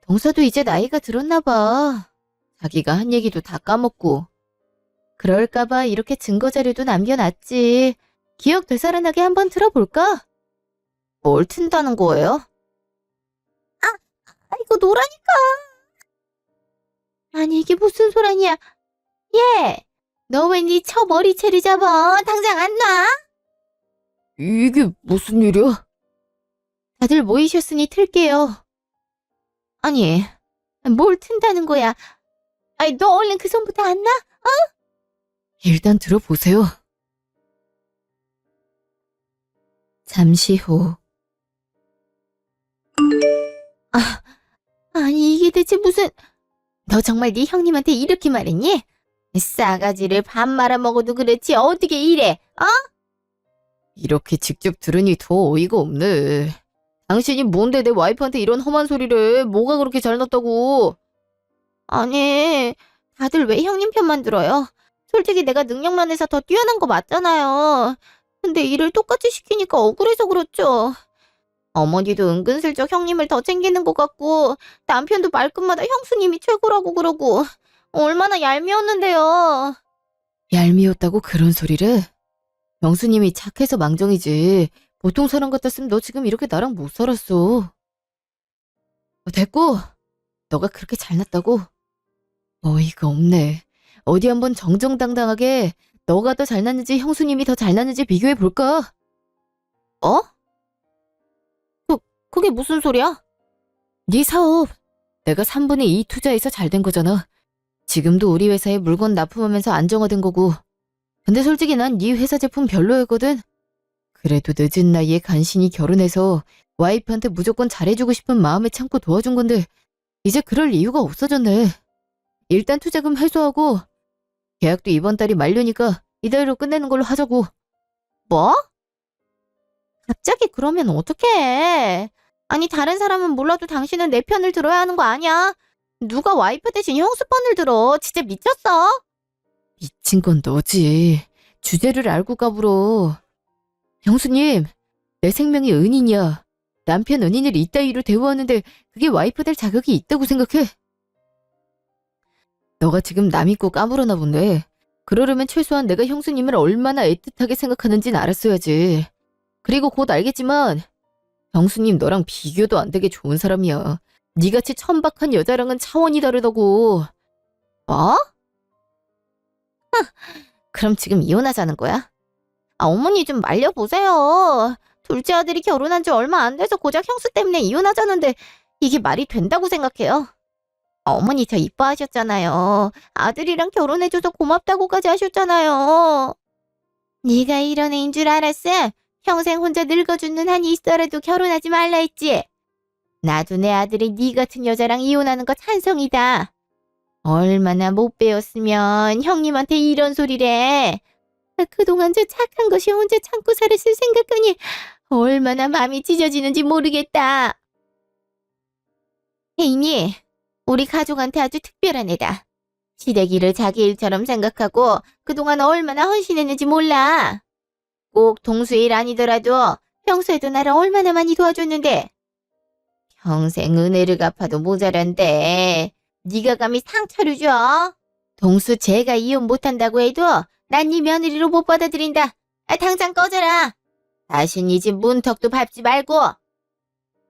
동서도 이제 나이가 들었나 봐. 자기가 한 얘기도 다 까먹고. 그럴까봐 이렇게 증거 자료도 남겨놨지. 기억 되살아나게 한번 들어볼까? 뭘 튼다는 거예요? 이거 노라니까. 아니 이게 무슨 소란이야. 얘, 너 왜 네 처 머리채를 잡아? 당장 안 놔? 이게 무슨 일이야? 다들 모이셨으니 틀게요. 아니, 뭘 튼다는 거야? 너 얼른 그 손부터 안 놔? 일단 들어보세요. 잠시 후. 아니 이게 대체 무슨... 너 정말 네 형님한테 이렇게 말했니? 싸가지를 밥 말아 먹어도 그렇지 어떻게 이래? 이렇게 직접 들으니 더 어이가 없네. 당신이 뭔데 내 와이프한테 이런 험한 소리를 해? 뭐가 그렇게 잘났다고? 아니, 다들 왜 형님 편만 들어요? 솔직히 내가 능력면에서 더 뛰어난 거 맞잖아요. 근데 일을 똑같이 시키니까 억울해서 그렇죠. 어머니도 은근슬쩍 형님을 더 챙기는 것 같고, 남편도 말끝마다 형수님이 최고라고 그러고, 얼마나 얄미웠는데요. 얄미웠다고 그런 소리를? 영수님이 착해서 망정이지. 보통 사람 같았으면 너 지금 이렇게 나랑 못 살았어. 됐고, 너가 그렇게 잘났다고? 어이가 없네. 어디 한번 정정당당하게 너가 더 잘났는지 형수님이 더 잘났는지 비교해 볼까? 어? 그게 무슨 소리야? 네 사업. 내가 3분의 2 투자해서 잘 된 거잖아. 지금도 우리 회사에 물건 납품하면서 안정화된 거고. 근데 솔직히 난 네 회사 제품 별로였거든. 그래도 늦은 나이에 간신히 결혼해서 와이프한테 무조건 잘해주고 싶은 마음에 참고 도와준 건데 이제 그럴 이유가 없어졌네. 일단 투자금 회수하고 계약도 이번 달이 만료니까 이달로 끝내는 걸로 하자고. 뭐? 갑자기 그러면 어떡해? 아니, 다른 사람은 몰라도 당신은 내 편을 들어야 하는 거 아니야? 누가 와이프 대신 형수 편을 들어? 진짜 미쳤어? 미친 건 너지. 주제를 알고 까불어. 형수님, 내 생명이 은인이야. 남편 은인을 이따위로 대우하는데 그게 와이프 될 자격이 있다고 생각해? 너가 지금 남 잊고 까불어나 본데. 그러려면 최소한 내가 형수님을 얼마나 애틋하게 생각하는진 알았어야지. 그리고 곧 알겠지만 형수님 너랑 비교도 안 되게 좋은 사람이야. 니같이 천박한 여자랑은 차원이 다르다고. 뭐? 그럼 지금 이혼하자는 거야? 아, 어머니 좀 말려보세요. 둘째 아들이 결혼한 지 얼마 안 돼서 고작 형수 때문에 이혼하자는데 이게 말이 된다고 생각해요? 어머니 저 이뻐하셨잖아요. 아들이랑 결혼해줘서 고맙다고까지 하셨잖아요. 네가 이런 애인 줄 알았어? 평생 혼자 늙어주는 한이 있어라도 결혼하지 말라 했지? 나도 내 아들이 네 같은 여자랑 이혼하는 거 찬성이다. 얼마나 못 배웠으면 형님한테 이런 소리래. 그동안 저 착한 것이 혼자 참고 살았을 생각하니 얼마나 마음이 찢어지는지 모르겠다. 혜인이, 우리 가족한테 아주 특별한 애다. 시댁일을 자기 일처럼 생각하고 그동안 얼마나 헌신했는지 몰라. 꼭 동수 일 아니더라도 평소에도 나를 얼마나 많이 도와줬는데. 평생 은혜를 갚아도 모자란데 네가 감히 상처를 줘? 동수 제가 이혼 못한다고 해도 난 네 며느리로 못 받아들인다. 아, 당장 꺼져라. 다신 이 집 문턱도 밟지 말고.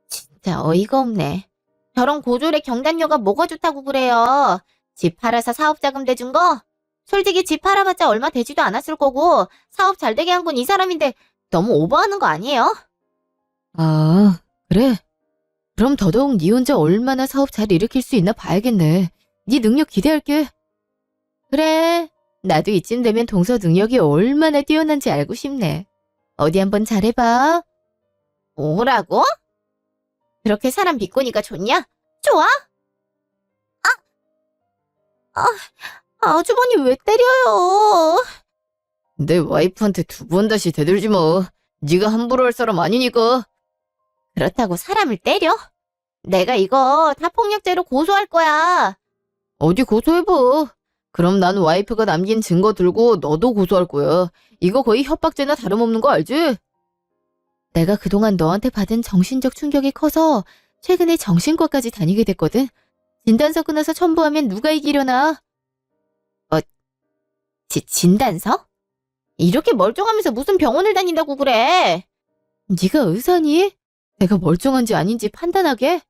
진짜 어이가 없네. 저런 고졸의 경단녀가 뭐가 좋다고 그래요. 집 팔아서 사업 자금 대준 거? 솔직히 집 팔아봤자 얼마 되지도 않았을 거고 사업 잘 되게 한 건 이 사람인데 너무 오버하는 거 아니에요? 아, 그래? 그럼 더더욱 니 혼자 얼마나 사업 잘 일으킬 수 있나 봐야겠네. 네 능력 기대할게. 그래, 나도 이쯤 되면 동서 능력이 얼마나 뛰어난지 알고 싶네. 어디 한번 잘해봐. 뭐라고? 그렇게 사람 비꼬니까 좋냐? 좋아? 아, 아주버님 왜 때려요? 내 와이프한테 두 번 다시 대들지 마. 네가 함부로 할 사람 아니니까. 그렇다고 사람을 때려? 내가 이거 다 폭력죄로 고소할 거야. 어디 고소해봐. 그럼 난 와이프가 남긴 증거 들고 너도 고소할 거야. 이거 거의 협박죄나 다름없는 거 알지? 내가 그동안 너한테 받은 정신적 충격이 커서 최근에 정신과까지 다니게 됐거든. 진단서 끊어서 첨부하면 누가 이기려나? 진단서? 이렇게 멀쩡하면서 무슨 병원을 다닌다고 그래? 네가 의사니? 내가 멀쩡한지 아닌지 판단하게?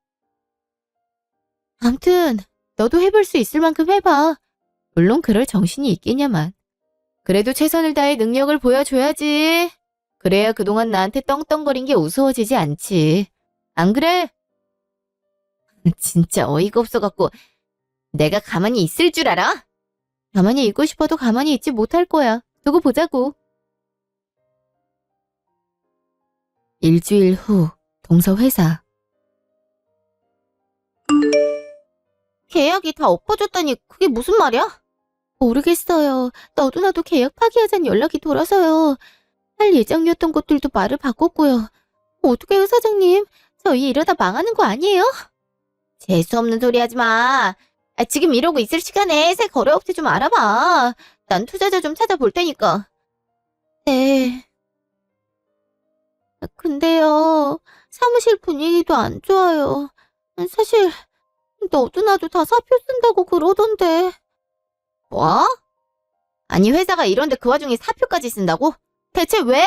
암튼 너도 해볼 수 있을 만큼 해봐. 물론 그럴 정신이 있겠냐만. 그래도 최선을 다해 능력을 보여줘야지. 그래야 그동안 나한테 떵떵거린 게 우스워지지 않지. 안 그래? 진짜 어이가 없어갖고 내가 가만히 있을 줄 알아? 가만히 있고 싶어도 가만히 있지 못할 거야. 두고 보자고. 일주일 후 동서 회사. 계약이 다 엎어졌다니 그게 무슨 말이야? 모르겠어요. 너도 나도 계약 파기하자는 연락이 돌아서요. 할 예정이었던 것들도 말을 바꿨고요. 어떡해요, 사장님. 저희 이러다 망하는 거 아니에요? 재수없는 소리 하지 마. 지금 이러고 있을 시간에 새 거래업체 좀 알아봐. 난 투자자 좀 찾아볼 테니까. 네. 근데요, 사무실 분위기도 안 좋아요. 사실 너도 나도 다 사표 쓴다고 그러던데. 뭐? 아니 회사가 이런데 그 와중에 사표까지 쓴다고? 대체 왜?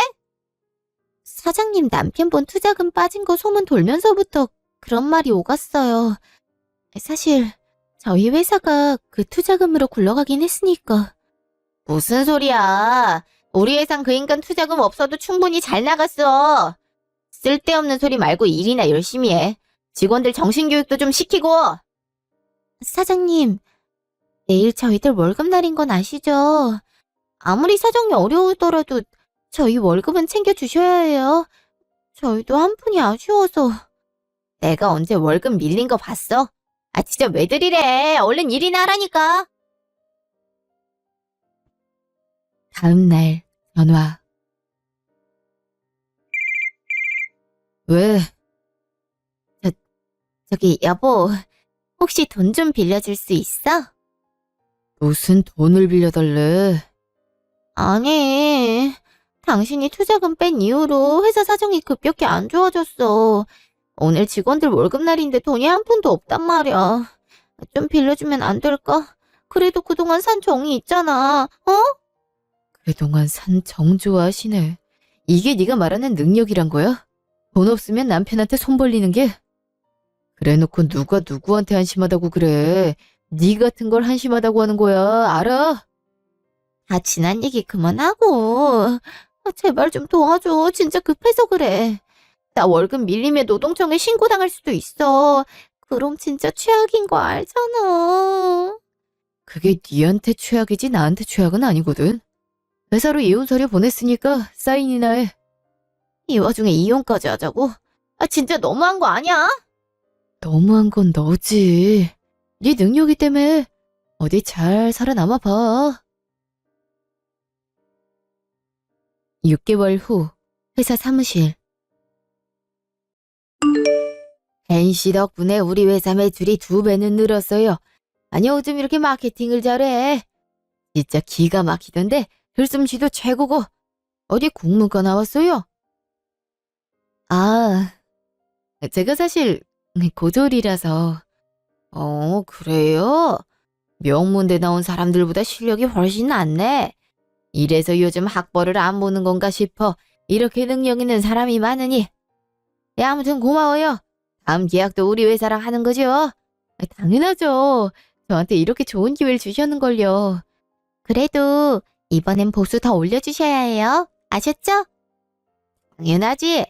사장님 남편분 투자금 빠진 거 소문 돌면서부터 그런 말이 오갔어요. 사실 저희 회사가 그 투자금으로 굴러가긴 했으니까. 무슨 소리야. 우리 회사는 그 인간 투자금 없어도 충분히 잘 나갔어. 쓸데없는 소리 말고 일이나 열심히 해. 직원들 정신교육도 좀 시키고. 사장님, 내일 저희들 월급날인 건 아시죠? 아무리 사정이 어려우더라도 저희 월급은 챙겨주셔야 해요. 저희도 한 푼이 아쉬워서. 내가 언제 월급 밀린 거 봤어? 진짜 왜들 이래. 얼른 일이나 하라니까. 다음 날 전화. 왜? 저기 여보, 혹시 돈 좀 빌려줄 수 있어? 무슨 돈을 빌려달래? 아니, 당신이 투자금 뺀 이후로 회사 사정이 급격히 안 좋아졌어. 오늘 직원들 월급날인데 돈이 한 푼도 없단 말이야. 좀 빌려주면 안 될까? 그래도 그동안 산 정이 있잖아. 어? 그동안 산 정 좋아하시네. 이게 네가 말하는 능력이란 거야? 돈 없으면 남편한테 손 벌리는 게? 그래놓고 누가 누구한테 한심하다고 그래. 네 같은 걸 한심하다고 하는 거야. 알아? 다 지난 얘기 그만하고. 제발 좀 도와줘. 진짜 급해서 그래. 나 월급 밀리면 노동청에 신고당할 수도 있어. 그럼 진짜 최악인 거 알잖아. 그게 네한테 최악이지 나한테 최악은 아니거든. 회사로 이혼 서류 보냈으니까 사인이나 해. 이 와중에 이혼까지 하자고? 진짜 너무한 거 아니야? 너무한 건 너지. 네 능력이 때문에 어디 잘 살아남아 봐. 6개월 후 회사 사무실. 헨씨 덕분에 우리 회사 매출이 2배는 늘었어요. 아니 요즘 이렇게 마케팅을 잘해. 진짜 기가 막히던데 글솜씨도 최고고. 어디 국문과 나왔어요? 아, 제가 사실 고졸이라서. 그래요? 명문대 나온 사람들보다 실력이 훨씬 낫네. 이래서 요즘 학벌을 안 보는 건가 싶어. 이렇게 능력 있는 사람이 많으니. 아무튼 고마워요. 다음 계약도 우리 회사랑 하는 거죠? 당연하죠. 저한테 이렇게 좋은 기회를 주셨는걸요. 그래도 이번엔 보수 더 올려주셔야 해요. 아셨죠? 당연하지.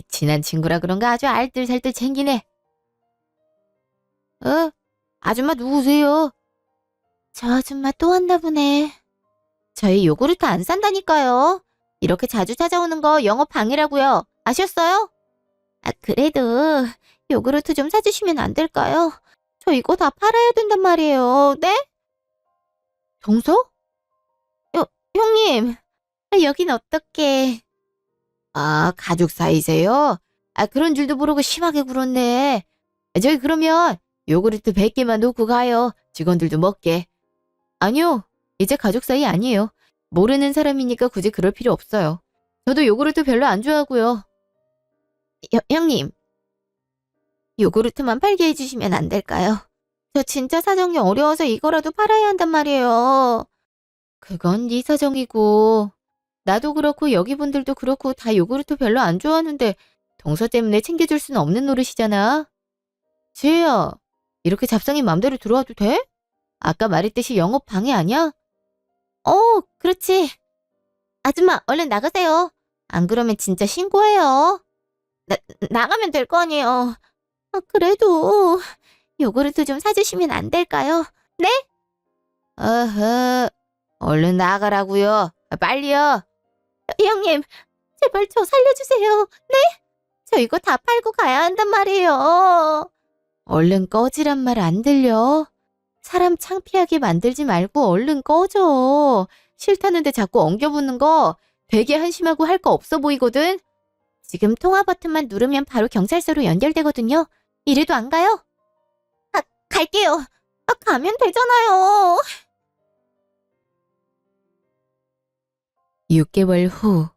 친한 친구라 그런가 아주 알뜰살뜰 챙기네. 아줌마 누구세요? 저 아줌마 또 왔나 보네. 저희 요구르트 안 산다니까요. 이렇게 자주 찾아오는 거 영업 방해라고요. 아셨어요? 그래도 요구르트 좀 사주시면 안 될까요? 저 이거 다 팔아야 된단 말이에요. 네? 동서? 형님, 여긴 어떡해. 가족 사이세요? 그런 줄도 모르고 심하게 굴었네. 저기 그러면 요구르트 100개만 놓고 가요. 직원들도 먹게. 아니요. 이제 가족 사이 아니에요. 모르는 사람이니까 굳이 그럴 필요 없어요. 저도 요구르트 별로 안 좋아하고요. 형님, 요구르트만 팔게 해주시면 안 될까요? 저 진짜 사정이 어려워서 이거라도 팔아야 한단 말이에요. 그건 네 사정이고 나도 그렇고 여기 분들도 그렇고 다 요구르트 별로 안 좋아하는데 동서 때문에 챙겨줄 수는 없는 노릇이잖아. 지혜야, 이렇게 잡상이 맘대로 들어와도 돼? 아까 말했듯이 영업 방해 아니야? 그렇지. 아줌마, 얼른 나가세요. 안 그러면 진짜 신고해요. 나가면 될 거 아니에요. 그래도 요구르트 좀 사주시면 안 될까요? 네? 얼른 나가라고요. 빨리요. 형님, 제발 저 살려주세요. 네? 저 이거 다 팔고 가야 한단 말이에요. 얼른 꺼지란 말 안 들려? 사람 창피하게 만들지 말고 얼른 꺼져. 싫다는데 자꾸 엉겨붙는 거 되게 한심하고 할 거 없어 보이거든? 지금 통화 버튼만 누르면 바로 경찰서로 연결되거든요. 이래도 안 가요? 갈게요. 가면 되잖아요. 6개월 후.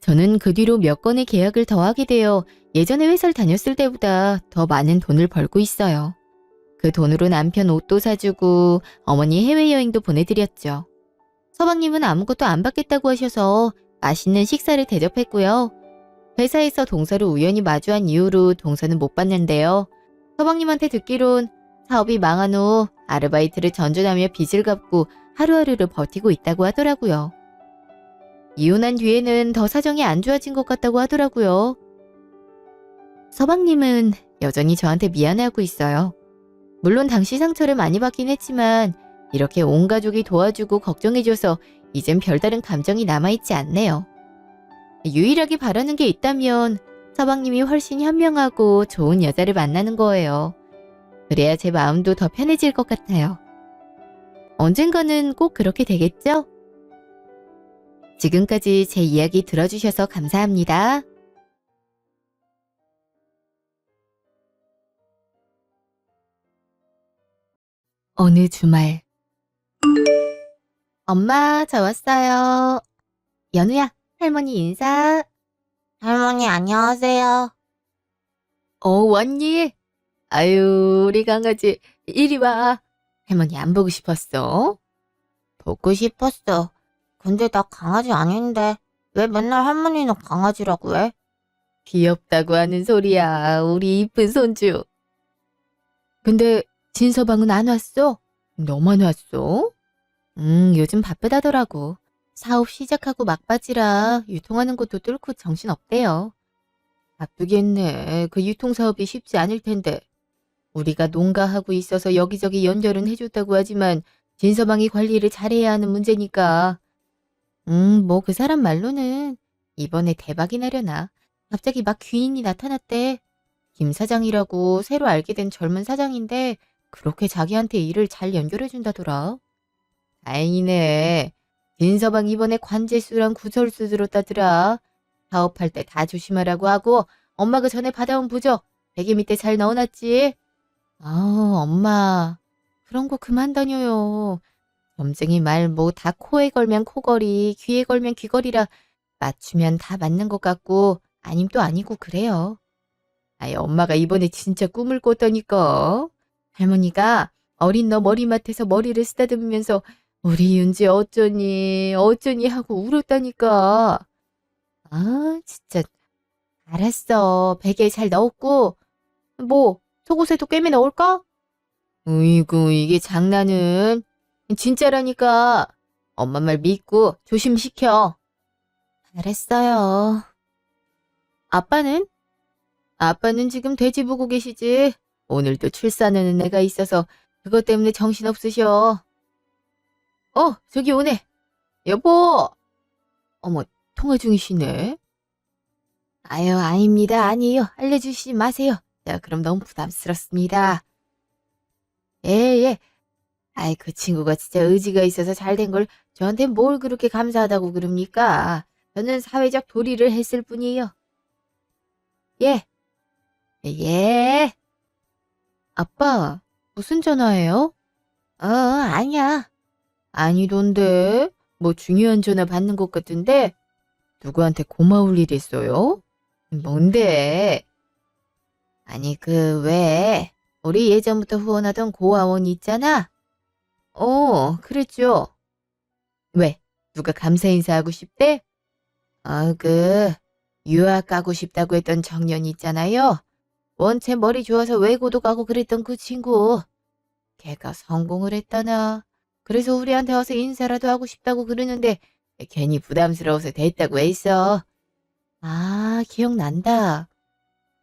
저는 그 뒤로 몇 건의 계약을 더 하게 되어 예전에 회사를 다녔을 때보다 더 많은 돈을 벌고 있어요. 그 돈으로 남편 옷도 사주고 어머니 해외여행도 보내드렸죠. 서방님은 아무것도 안 받겠다고 하셔서 맛있는 식사를 대접했고요. 회사에서 동서를 우연히 마주한 이후로 동서는 못 받는데요. 서방님한테 듣기론 사업이 망한 후 아르바이트를 전전하며 빚을 갚고 하루하루를 버티고 있다고 하더라고요. 이혼한 뒤에는 더 사정이 안 좋아진 것 같다고 하더라고요. 서방님은 여전히 저한테 미안해하고 있어요. 물론 당시 상처를 많이 받긴 했지만 이렇게 온 가족이 도와주고 걱정해줘서 이젠 별다른 감정이 남아있지 않네요. 유일하게 바라는 게 있다면 서방님이 훨씬 현명하고 좋은 여자를 만나는 거예요. 그래야 제 마음도 더 편해질 것 같아요. 언젠가는 꼭 그렇게 되겠죠? 지금까지 제 이야기 들어주셔서 감사합니다. 어느 주말. 엄마, 저 왔어요. 연우야, 할머니 인사. 할머니, 안녕하세요. 왔니? 아유, 우리 강아지, 이리 와. 할머니 안 보고 싶었어? 보고 싶었어. 근데 나 강아지 아닌데 왜 맨날 할머니는 강아지라고 해? 귀엽다고 하는 소리야, 우리 이쁜 손주. 근데 진서방은 안 왔어? 너만 왔어? 요즘 바쁘다더라고. 사업 시작하고 막바지라 유통하는 것도 뚫고 정신없대요. 바쁘겠네. 그 유통사업이 쉽지 않을 텐데. 우리가 농가하고 있어서 여기저기 연결은 해줬다고 하지만 진서방이 관리를 잘해야 하는 문제니까. 뭐 그 사람 말로는 이번에 대박이 나려나. 갑자기 막 귀인이 나타났대. 김 사장이라고 새로 알게 된 젊은 사장인데 그렇게 자기한테 일을 잘 연결해준다더라. 다행이네. 진서방 이번에 관제수랑 구설수 들었다더라. 사업할 때 다 조심하라고 하고 엄마가 전에 받아온 부적 베개 밑에 잘 넣어놨지? 엄마. 그런 거 그만 다녀요. 점쟁이 말 뭐 다 코에 걸면 코걸이, 귀에 걸면 귀걸이라 맞추면 다 맞는 것 같고 아님 또 아니고 그래요. 아이 엄마가 이번에 진짜 꿈을 꿨다니까. 할머니가 어린 너 머리맡에서 머리를 쓰다듬으면서 우리 윤지 어쩌니 어쩌니 하고 울었다니까. 아 진짜 알았어. 베개에 잘 넣었고 뭐 속옷에도 꿰매 넣을까? 으이구 이게 장난은. 진짜라니까. 엄마 말 믿고 조심시켜. 알았어요. 아빠는? 아빠는 지금 돼지 보고 계시지. 오늘도 출산하는 애가 있어서 그것 때문에 정신없으셔. 저기 오네. 여보. 어머, 통화 중이시네. 아유, 아닙니다. 아니에요. 알려주시지 마세요. 자, 그럼 너무 부담스럽습니다. 예, 예. 아이, 그 친구가 진짜 의지가 있어서 잘 된 걸 저한테 뭘 그렇게 감사하다고 그럽니까? 저는 사회적 도리를 했을 뿐이에요. 예. 예. 아빠, 무슨 전화예요? 아니야. 아니던데. 뭐 중요한 전화 받는 것 같은데. 누구한테 고마울 일 있어요? 뭔데? 아니, 왜? 우리 예전부터 후원하던 고아원 있잖아? 그랬죠. 왜? 누가 감사 인사하고 싶대? 유학 가고 싶다고 했던 청년 있잖아요. 원체 머리 좋아서 외고도 가고 그랬던 그 친구. 걔가 성공을 했다나. 그래서 우리한테 와서 인사라도 하고 싶다고 그러는데 괜히 부담스러워서 됐다고 했어. 아, 기억난다.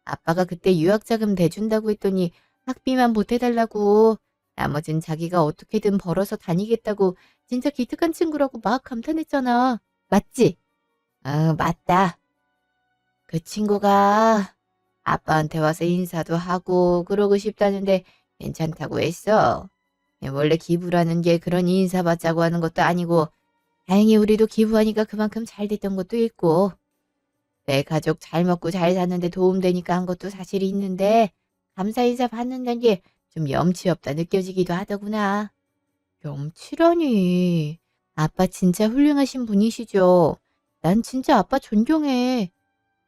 아빠가 그때 유학자금 대준다고 했더니 학비만 보태달라고. 나머진 자기가 어떻게든 벌어서 다니겠다고 진짜 기특한 친구라고 막 감탄했잖아. 맞지? 맞다. 그 친구가 아빠한테 와서 인사도 하고 그러고 싶다는데 괜찮다고 했어. 원래 기부라는 게 그런 인사받자고 하는 것도 아니고 다행히 우리도 기부하니까 그만큼 잘 됐던 것도 있고, 내 가족 잘 먹고 잘 사는데 도움되니까 한 것도 사실이 있는데, 감사 인사 받는다는 게 좀 염치 없다 느껴지기도 하더구나. 염치라니. 아빠 진짜 훌륭하신 분이시죠. 난 진짜 아빠 존경해.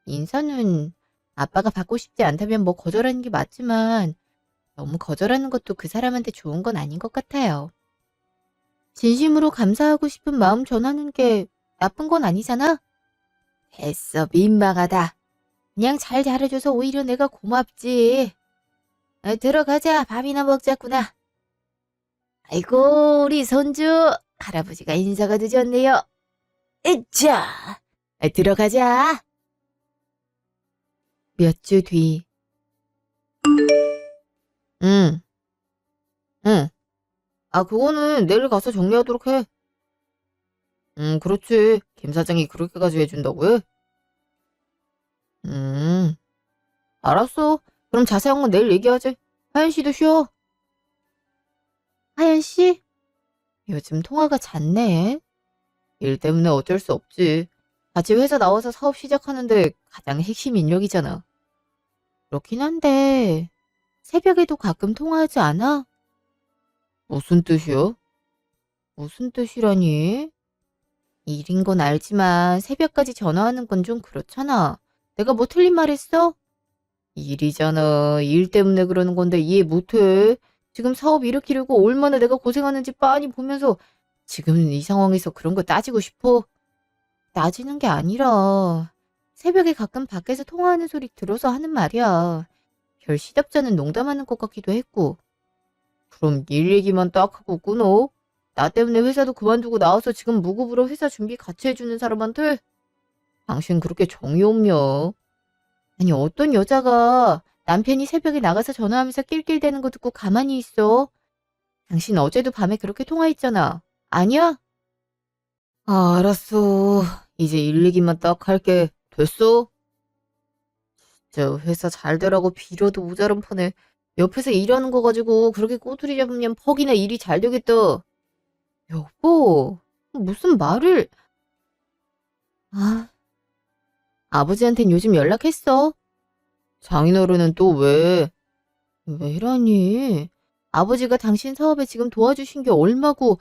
인사는 아빠가 받고 싶지 않다면 뭐 거절하는 게 맞지만 너무 거절하는 것도 그 사람한테 좋은 건 아닌 것 같아요. 진심으로 감사하고 싶은 마음 전하는 게 나쁜 건 아니잖아? 됐어, 민망하다. 그냥 잘 잘해줘서 오히려 내가 고맙지. 들어가자, 밥이나 먹자꾸나. 아이고, 우리 손주. 할아버지가 인사가 늦었네요. 으쌰! 들어가자. 몇 주 뒤. 응, 응. 아, 그거는 내일 가서 정리하도록 해. 그렇지. 김 사장이 그렇게까지 해준다고 해? 알았어. 그럼 자세한 건 내일 얘기하지. 하연 씨도 쉬어. 하연 씨? 요즘 통화가 잦네. 일 때문에 어쩔 수 없지. 같이 회사 나와서 사업 시작하는데 가장 핵심 인력이잖아. 그렇긴 한데 새벽에도 가끔 통화하지 않아? 무슨 뜻이야? 무슨 뜻이라니? 일인 건 알지만 새벽까지 전화하는 건 좀 그렇잖아. 내가 뭐 틀린 말 했어? 일이잖아. 일 때문에 그러는 건데 이해 못해. 지금 사업 일으키려고 얼마나 내가 고생하는지 빤히 보면서 지금 이 상황에서 그런 거 따지고 싶어? 따지는 게 아니라 새벽에 가끔 밖에서 통화하는 소리 들어서 하는 말이야. 별 시답잖은 농담하는 것 같기도 했고. 그럼 일 얘기만 딱 하고 끊어? 나 때문에 회사도 그만두고 나와서 지금 무급으로 회사 준비 같이 해주는 사람한테? 당신 그렇게 정이 없냐? 아니 어떤 여자가 남편이 새벽에 나가서 전화하면서 낄낄대는 거 듣고 가만히 있어? 당신 어제도 밤에 그렇게 통화했잖아. 아니야? 아, 알았어. 이제 일 얘기만 딱 할게. 됐어? 진짜 회사 잘 되라고 빌어도 모자란 판에 옆에서 일하는 거 가지고 그렇게 꼬투리 잡으면 퍽이나 일이 잘 되겠다. 여보, 무슨 말을... 아, 아버지한텐 요즘 연락했어? 장인어른은 또 왜? 왜라니? 아버지가 당신 사업에 지금 도와주신 게 얼마고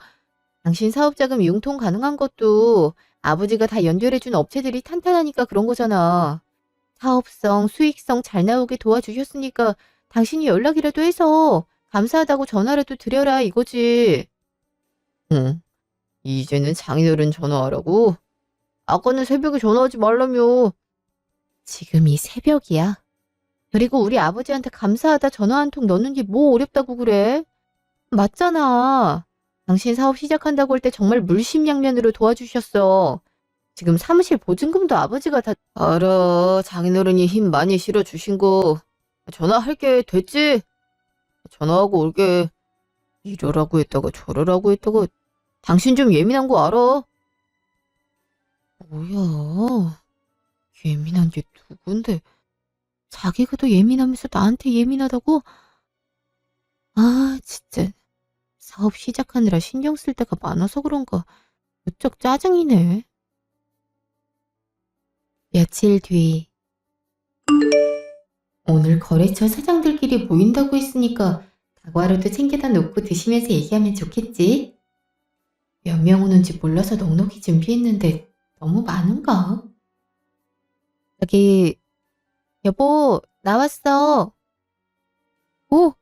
당신 사업자금 융통 가능한 것도 아버지가 다 연결해준 업체들이 탄탄하니까 그런 거잖아. 사업성, 수익성 잘 나오게 도와주셨으니까 당신이 연락이라도 해서 감사하다고 전화라도 드려라 이거지. 응, 이제는 장인어른 전화하라고? 아까는 새벽에 전화하지 말라며. 지금이 새벽이야. 그리고 우리 아버지한테 감사하다 전화 한 통 넣는 게 뭐 어렵다고 그래? 맞잖아. 당신 사업 시작한다고 할 때 정말 물심양면으로 도와주셨어. 지금 사무실 보증금도 아버지가 다... 알아. 장인어른이 힘 많이 실어주신 거. 전화할게. 됐지? 전화하고 올게. 이러라고 했다가 저러라고 했다가 당신 좀 예민한 거 알아? 뭐야. 예민한 게 누군데? 자기가 더 예민하면서 나한테 예민하다고? 아, 진짜. 사업 시작하느라 신경 쓸 데가 많아서 그런가. 무척 짜증이네. 며칠 뒤. 오늘 거래처 사장들끼리 모인다고 했으니까 다과라도 챙겨다 놓고 드시면서 얘기하면 좋겠지? 몇 명 오는지 몰라서 넉넉히 준비했는데 너무 많은가? 저기, 여보, 나왔어. 오,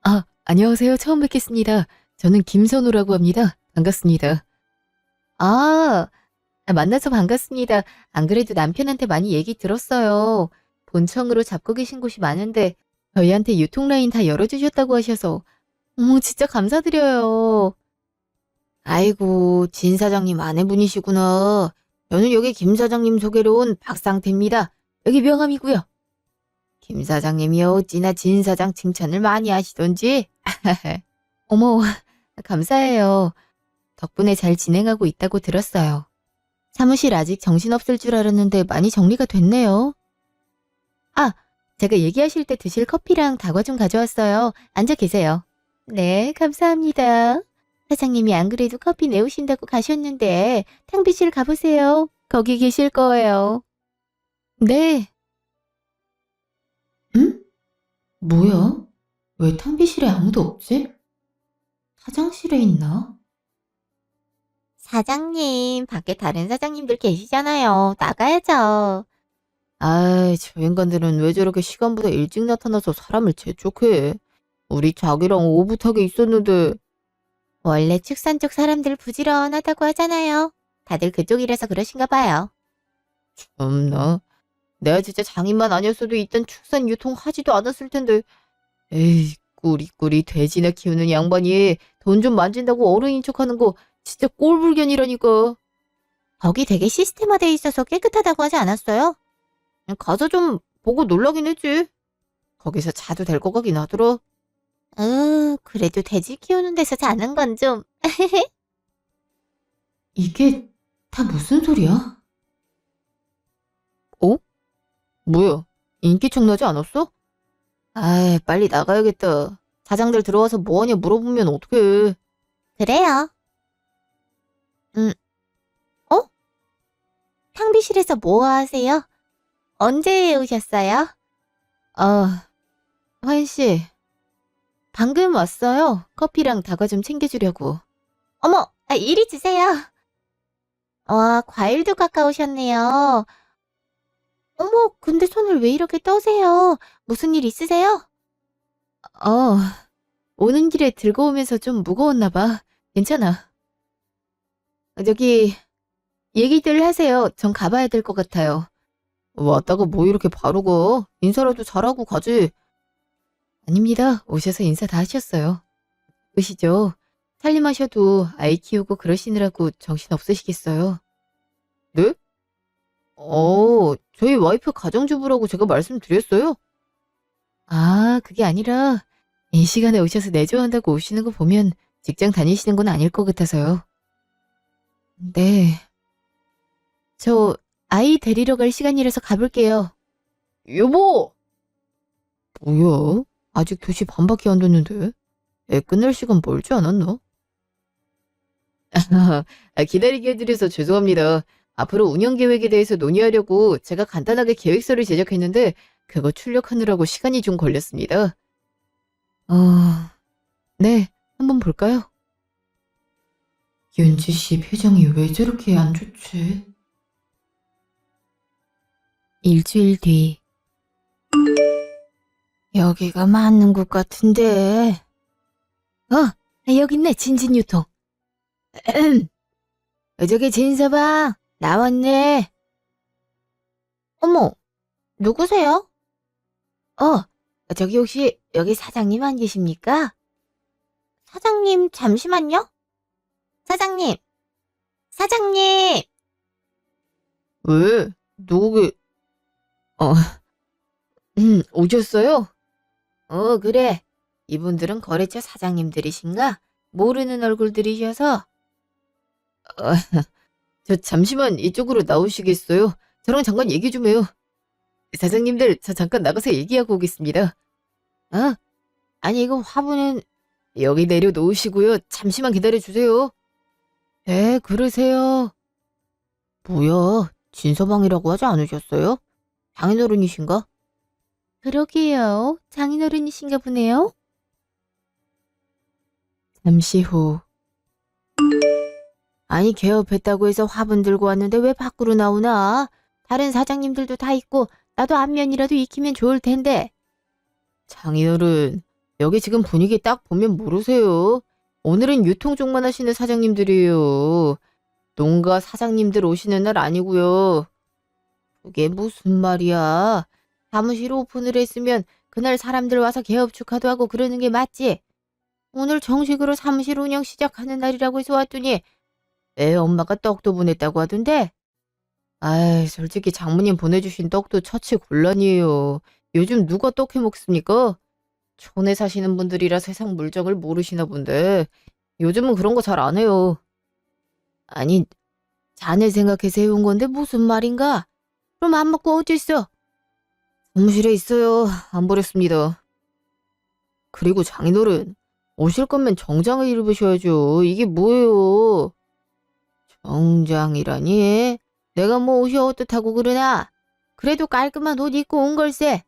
아, 안녕하세요. 처음 뵙겠습니다. 저는 김선우라고 합니다. 반갑습니다. 아, 만나서 반갑습니다. 안 그래도 남편한테 많이 얘기 들었어요. 본청으로 잡고 계신 곳이 많은데 저희한테 유통라인 다 열어주셨다고 하셔서 어머 진짜 감사드려요. 아이고 진 사장님 아내분이시구나. 저는 여기 김 사장님 소개로 온 박상태입니다. 여기 명함이고요. 김 사장님이요 어찌나 진 사장 칭찬을 많이 하시던지. 어머 감사해요. 덕분에 잘 진행하고 있다고 들었어요. 사무실 아직 정신없을 줄 알았는데 많이 정리가 됐네요. 아, 제가 얘기하실 때 드실 커피랑 다과 좀 가져왔어요. 앉아 계세요. 네, 감사합니다. 사장님이 안 그래도 커피 내오신다고 가셨는데 탕비실 가보세요. 거기 계실 거예요. 네. 응? 뭐야? 왜 탕비실에 아무도 없지? 화장실에 있나? 사장님, 밖에 다른 사장님들 계시잖아요. 나가야죠. 아이, 저 인간들은 왜 저렇게 시간보다 일찍 나타나서 사람을 재촉해? 우리 자기랑 오붓하게 있었는데. 원래 축산 쪽 사람들 부지런하다고 하잖아요. 다들 그쪽이라서 그러신가 봐요. 참나. 내가 진짜 장인만 아니었어도 이딴 축산 유통 하지도 않았을 텐데. 에이, 꾸리꾸리 돼지나 키우는 양반이 돈 좀 만진다고 어른인 척하는 거 진짜 꼴불견이라니까. 거기 되게 시스템화돼 있어서 깨끗하다고 하지 않았어요? 가서 좀 보고 놀라긴 했지. 거기서 자도 될 것 같긴 하더라. 그래도 돼지 키우는 데서 자는 건 좀. 이게 다 무슨 소리야? 어? 뭐야? 인기척 나지 않았어? 아이, 빨리 나가야겠다. 사장들 들어와서 뭐하냐 물어보면 어떡해. 그래요. 어? 탕비실에서 뭐 하세요? 언제 오셨어요? 아, 화인 씨. 방금 왔어요. 커피랑 다과 좀 챙겨주려고. 어머, 이리 주세요. 와, 과일도 가까우셨네요. 어머, 근데 손을 왜 이렇게 떠세요? 무슨 일 있으세요? 어, 오는 길에 들고 오면서 좀 무거웠나 봐. 괜찮아. 저기, 얘기들 하세요. 전 가봐야 될 것 같아요. 왔다가 뭐 이렇게 바로 가? 인사라도 잘하고 가지. 아닙니다. 오셔서 인사 다 하셨어요. 보시죠. 살림하셔도 아이 키우고 그러시느라고 정신 없으시겠어요. 네? 저희 와이프 가정주부라고 제가 말씀드렸어요? 아, 그게 아니라 이 시간에 오셔서 내조한다고 오시는 거 보면 직장 다니시는 건 아닐 것 같아서요. 네. 저 아이 데리러 갈 시간이라서 가볼게요. 여보! 뭐야? 아직 2시 반밖에 안 됐는데. 애 끝날 시간 멀지 않았나? 기다리게 해드려서 죄송합니다. 앞으로 운영 계획에 대해서 논의하려고 제가 간단하게 계획서를 제작했는데 그거 출력하느라고 시간이 좀 걸렸습니다. 어, 네, 한번 볼까요? 윤지 씨 표정이 왜 저렇게 안 좋지? 일주일 뒤. 여기가 맞는 곳 같은데. 여기 있네, 진진유통. 저기 진서방, 나왔네. 어머, 누구세요? 저기 혹시 여기 사장님 안 계십니까? 사장님, 잠시만요. 사장님, 사장님! 왜? 누구게? 어, 오셨어요? 그래. 이분들은 거래처 사장님들이신가? 모르는 얼굴들이셔서. 어, 저 잠시만 이쪽으로 나오시겠어요? 저랑 잠깐 얘기 좀 해요. 사장님들, 저 잠깐 나가서 얘기하고 오겠습니다. 어? 아니, 이거 화분은 여기 내려놓으시고요. 잠시만 기다려주세요. 네, 그러세요. 뭐야, 진서방이라고 하지 않으셨어요? 장인어른이신가? 그러게요. 장인어른이신가 보네요. 잠시 후. 아니, 개업했다고 해서 화분 들고 왔는데 왜 밖으로 나오나? 다른 사장님들도 다 있고 나도 안면이라도 익히면 좋을 텐데. 장인어른, 여기 지금 분위기 딱 보면 모르세요. 오늘은 유통 쪽만 하시는 사장님들이에요. 농가 사장님들 오시는 날 아니고요. 그게 무슨 말이야? 사무실 오픈을 했으면 그날 사람들 와서 개업 축하도 하고 그러는 게 맞지? 오늘 정식으로 사무실 운영 시작하는 날이라고 해서 왔더니 애 엄마가 떡도 보냈다고 하던데? 아이, 솔직히 장모님 보내주신 떡도 처치 곤란이에요. 요즘 누가 떡 해 먹습니까? 촌에 사시는 분들이라 세상 물정을 모르시나 본데 요즘은 그런 거 잘 안 해요. 아니, 자네 생각해서 해온 건데 무슨 말인가? 그럼 안 먹고 어딨어? 사무실에 있어요. 안 버렸습니다. 그리고 장인어른, 오실 거면 정장을 입으셔야죠. 이게 뭐예요? 정장이라니? 내가 뭐 옷이 어떻다고 그러나? 그래도 깔끔한 옷 입고 온 걸세.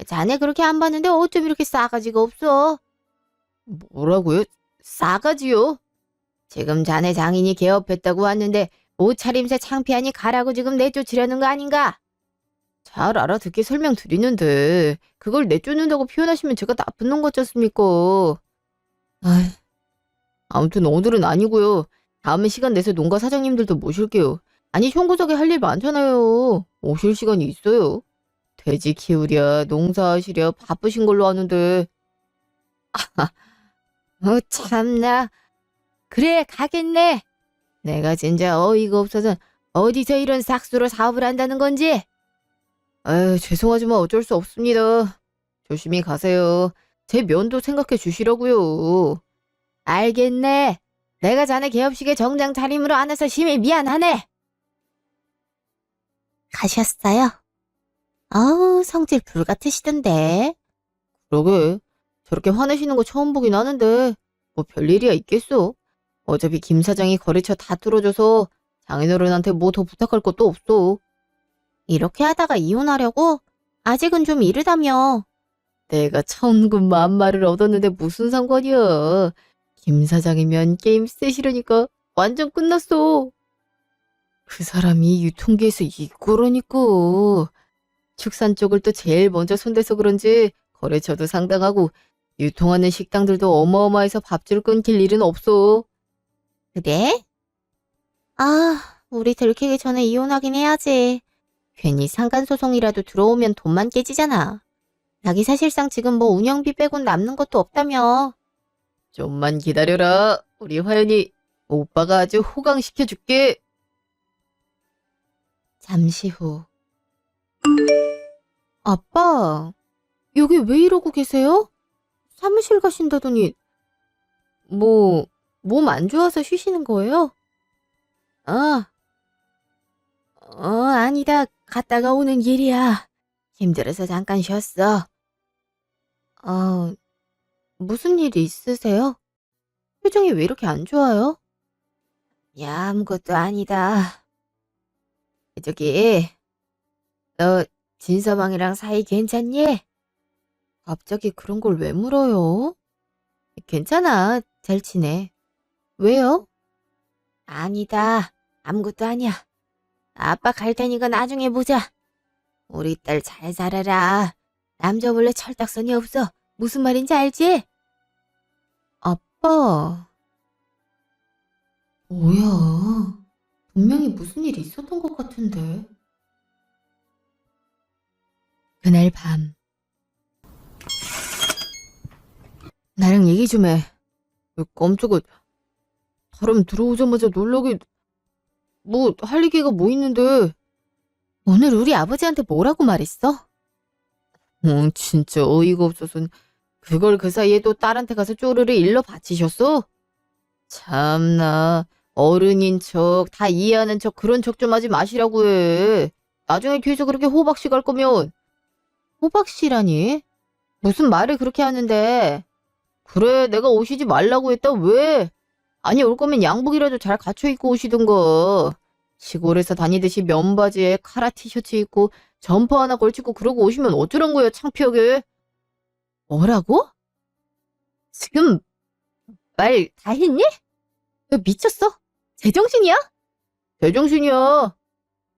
자네 그렇게 안 봤는데 어쩜 이렇게 싸가지가 없어? 뭐라고요? 싸가지요? 지금 자네 장인이 개업했다고 왔는데 옷차림새 창피하니 가라고 지금 내쫓으려는 거 아닌가? 잘 알아듣게 설명드리는데 그걸 내쫓는다고 표현하시면 제가 나쁜 놈 같지 않습니까? 아이, 아무튼 오늘은 아니고요. 다음에 시간 내서 농가 사장님들도 모실게요. 아니 송구석에 할 일 많잖아요. 오실 시간이 있어요. 돼지 키우랴 농사하시랴 바쁘신 걸로 아는데. 참나. 그래 가겠네. 내가 진짜 어이가 없어서 어디서 이런 싹수로 사업을 한다는 건지. 아유 죄송하지만 어쩔 수 없습니다. 조심히 가세요. 제 면도 생각해 주시라고요. 알겠네. 내가 자네 개업식에 정장 차림으로 안 와서 심히 미안하네. 가셨어요? 성질 불같으시던데. 그러게. 저렇게 화내시는 거 처음 보긴 하는데 뭐 별일이야 있겠어. 어차피 김 사장이 거래처 다 뚫어줘서 장인어른한테 뭐 더 부탁할 것도 없어. 이렇게 하다가 이혼하려고? 아직은 좀 이르다며. 내가 천군만마를 얻었는데 무슨 상관이야. 김 사장이면 게임 세시려니까 완전 끝났어. 그 사람이 유통기에서 이거라니까. 축산 쪽을 또 제일 먼저 손대서 그런지 거래처도 상당하고 유통하는 식당들도 어마어마해서 밥줄 끊길 일은 없어. 그래? 우리 들키기 전에 이혼하긴 해야지. 괜히 상간소송이라도 들어오면 돈만 깨지잖아. 자기 사실상 지금 뭐 운영비 빼곤 남는 것도 없다며. 좀만 기다려라. 우리 화연이 오빠가 아주 호강시켜줄게. 잠시 후. 아빠, 여기 왜 이러고 계세요? 사무실 가신다더니 뭐 몸 안 좋아서 쉬시는 거예요? 아니다. 갔다가 오는 길이야. 힘들어서 잠깐 쉬었어. 무슨 일이 있으세요? 표정이 왜 이렇게 안 좋아요? 야, 아무것도 아니다. 저기, 너 진서방이랑 사이 괜찮니? 갑자기 그런 걸 왜 물어요? 괜찮아. 잘 지내. 왜요? 아니다. 아무것도 아니야. 아빠 갈 테니까 나중에 보자. 우리 딸 잘 살아라. 남자 원래 철딱선이 없어. 무슨 말인지 알지? 아빠. 뭐야. 분명히 무슨 일이 있었던 것 같은데. 그날 밤. 나랑 얘기 좀 해. 왜 깜짝이야. 사람 들어오자마자 놀라게. 뭐 할 얘기가 뭐 있는데. 오늘 우리 아버지한테 뭐라고 말했어? 진짜 어이가 없어서 그걸 그 사이에 또 딸한테 가서 쪼르르 일러 바치셨어? 참나. 어른인 척, 다 이해하는 척 그런 척 좀 하지 마시라고 해. 나중에 뒤에서 그렇게 호박씨 갈 거면. 호박씨라니? 무슨 말을 그렇게 하는데. 그래, 내가 오시지 말라고 했다. 왜? 아니, 올 거면 양복이라도 잘 갖춰 입고 오시던가. 시골에서 다니듯이 면바지에 카라 티셔츠 입고 점퍼 하나 걸치고 그러고 오시면 어쩌란 거야, 창피하게. 뭐라고? 지금 말 다 했니? 너 미쳤어? 제정신이야? 제정신이야.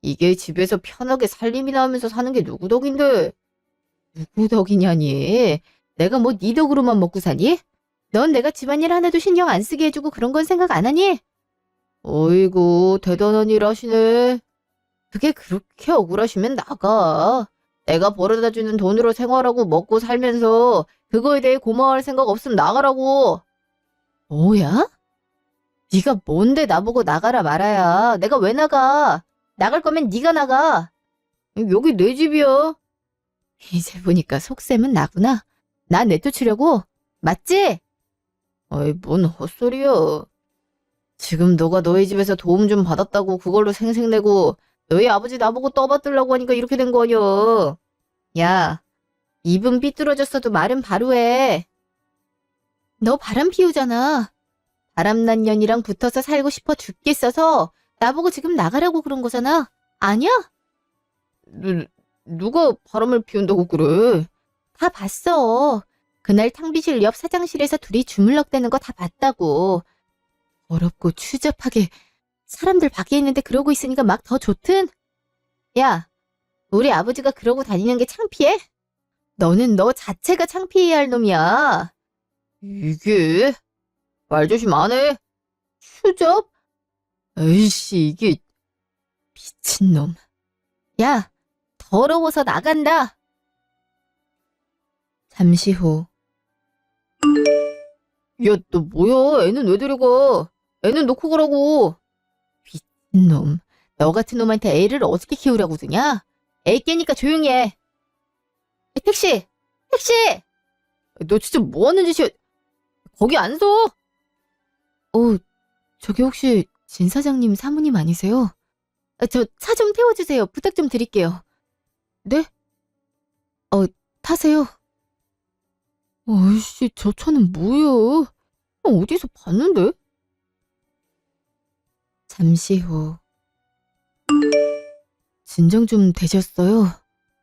이게 집에서 편하게 살림이나 하면서 사는 게 누구 덕인데. 누구 덕이냐니. 내가 뭐 네 덕으로만 먹고 사니? 넌 내가 집안일 하나도 신경 안 쓰게 해주고 그런 건 생각 안 하니? 어이구 대단한 일 하시네. 그게 그렇게 억울하시면 나가. 내가 벌어다주는 돈으로 생활하고 먹고 살면서 그거에 대해 고마워할 생각 없으면 나가라고. 뭐야? 네가 뭔데 나보고 나가라 말아야. 내가 왜 나가? 나갈 거면 네가 나가. 여기 내 집이야. 이제 보니까 속셈은 나구나. 나 내쫓으려고? 맞지? 어이, 뭔 헛소리야. 지금 너가 너희 집에서 도움 좀 받았다고 그걸로 생색내고 너희 아버지 나보고 떠받들라고 하니까 이렇게 된 거 아니야. 야, 입은 삐뚤어졌어도 말은 바로 해. 너 바람 피우잖아. 바람난 년이랑 붙어서 살고 싶어 죽겠어서 나보고 지금 나가라고 그런 거잖아. 아니야? 누가 바람을 피운다고 그래? 다 봤어. 그날 탕비실 옆 사장실에서 둘이 주물럭대는 거 다 봤다고. 더럽고 추잡하게 사람들 밖에 있는데 그러고 있으니까 막 더 좋든? 야, 우리 아버지가 그러고 다니는 게 창피해? 너는 너 자체가 창피해야 할 놈이야. 이게? 말 조심 안 해? 추잡? 에이씨, 이게 미친놈. 야, 더러워서 나간다. 잠시 후. 야, 너 뭐야? 애는 왜 데려가? 애는 놓고 가라고. 미친놈. 너 같은 놈한테 애를 어떻게 키우라고 두냐? 애 깨니까 조용히 해. 택시! 택시! 너 진짜 뭐 하는 짓이야? 거기 안 서! 저기 혹시 진 사장님 사모님 아니세요? 저 차 좀 태워주세요. 부탁 좀 드릴게요. 네? 타세요. 어이씨, 저 차는 뭐야? 어디서 봤는데? 잠시 후. 진정 좀 되셨어요?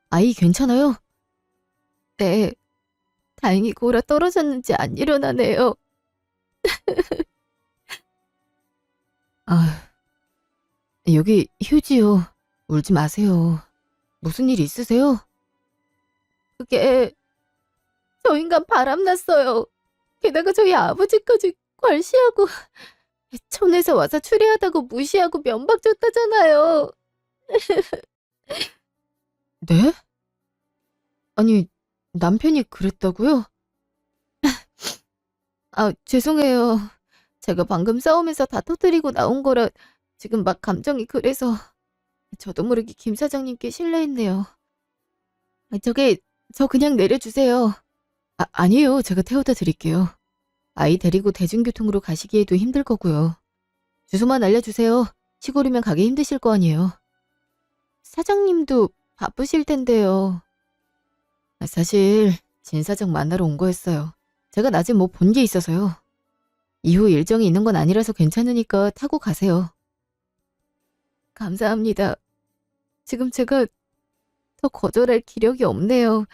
아이 괜찮아요? 네. 다행히 골아 떨어졌는지 안 일어나네요. 아, 여기 휴지요. 울지 마세요. 무슨 일 있으세요? 그게 저 인간 바람났어요. 게다가 저희 아버지까지 괄시하고 촌에서 와서 추리하다고 무시하고 면박 줬다잖아요. 네? 아니, 남편이 그랬다고요? 죄송해요. 제가 방금 싸우면서 다 터뜨리고 나온 거라 지금 막 감정이 그래서 저도 모르게 김 사장님께 실례했네요. 저 그냥 내려주세요. 아니에요. 제가 태워다 드릴게요. 아이 데리고 대중교통으로 가시기에도 힘들 거고요. 주소만 알려주세요. 시골이면 가기 힘드실 거 아니에요. 사장님도 바쁘실 텐데요. 사실 진 사장 만나러 온 거였어요. 제가 낮에 뭐 본 게 있어서요. 이후 일정이 있는 건 아니라서 괜찮으니까 타고 가세요. 감사합니다. 지금 제가 더 거절할 기력이 없네요.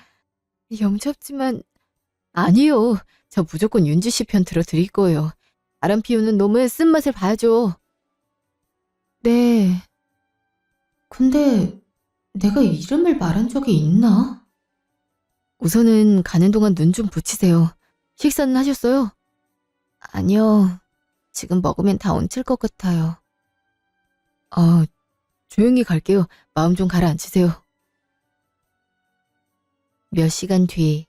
영접지만 아니요. 저 무조건 윤주 씨 편 들어드릴 거예요. 바람 피우는 놈은 쓴맛을 봐야죠. 네. 근데 내가 이름을 말한 적이 있나? 우선은 가는 동안 눈 좀 붙이세요. 식사는 하셨어요? 아니요. 지금 먹으면 다 얹힐 것 같아요. 조용히 갈게요. 마음 좀 가라앉히세요. 몇 시간 뒤.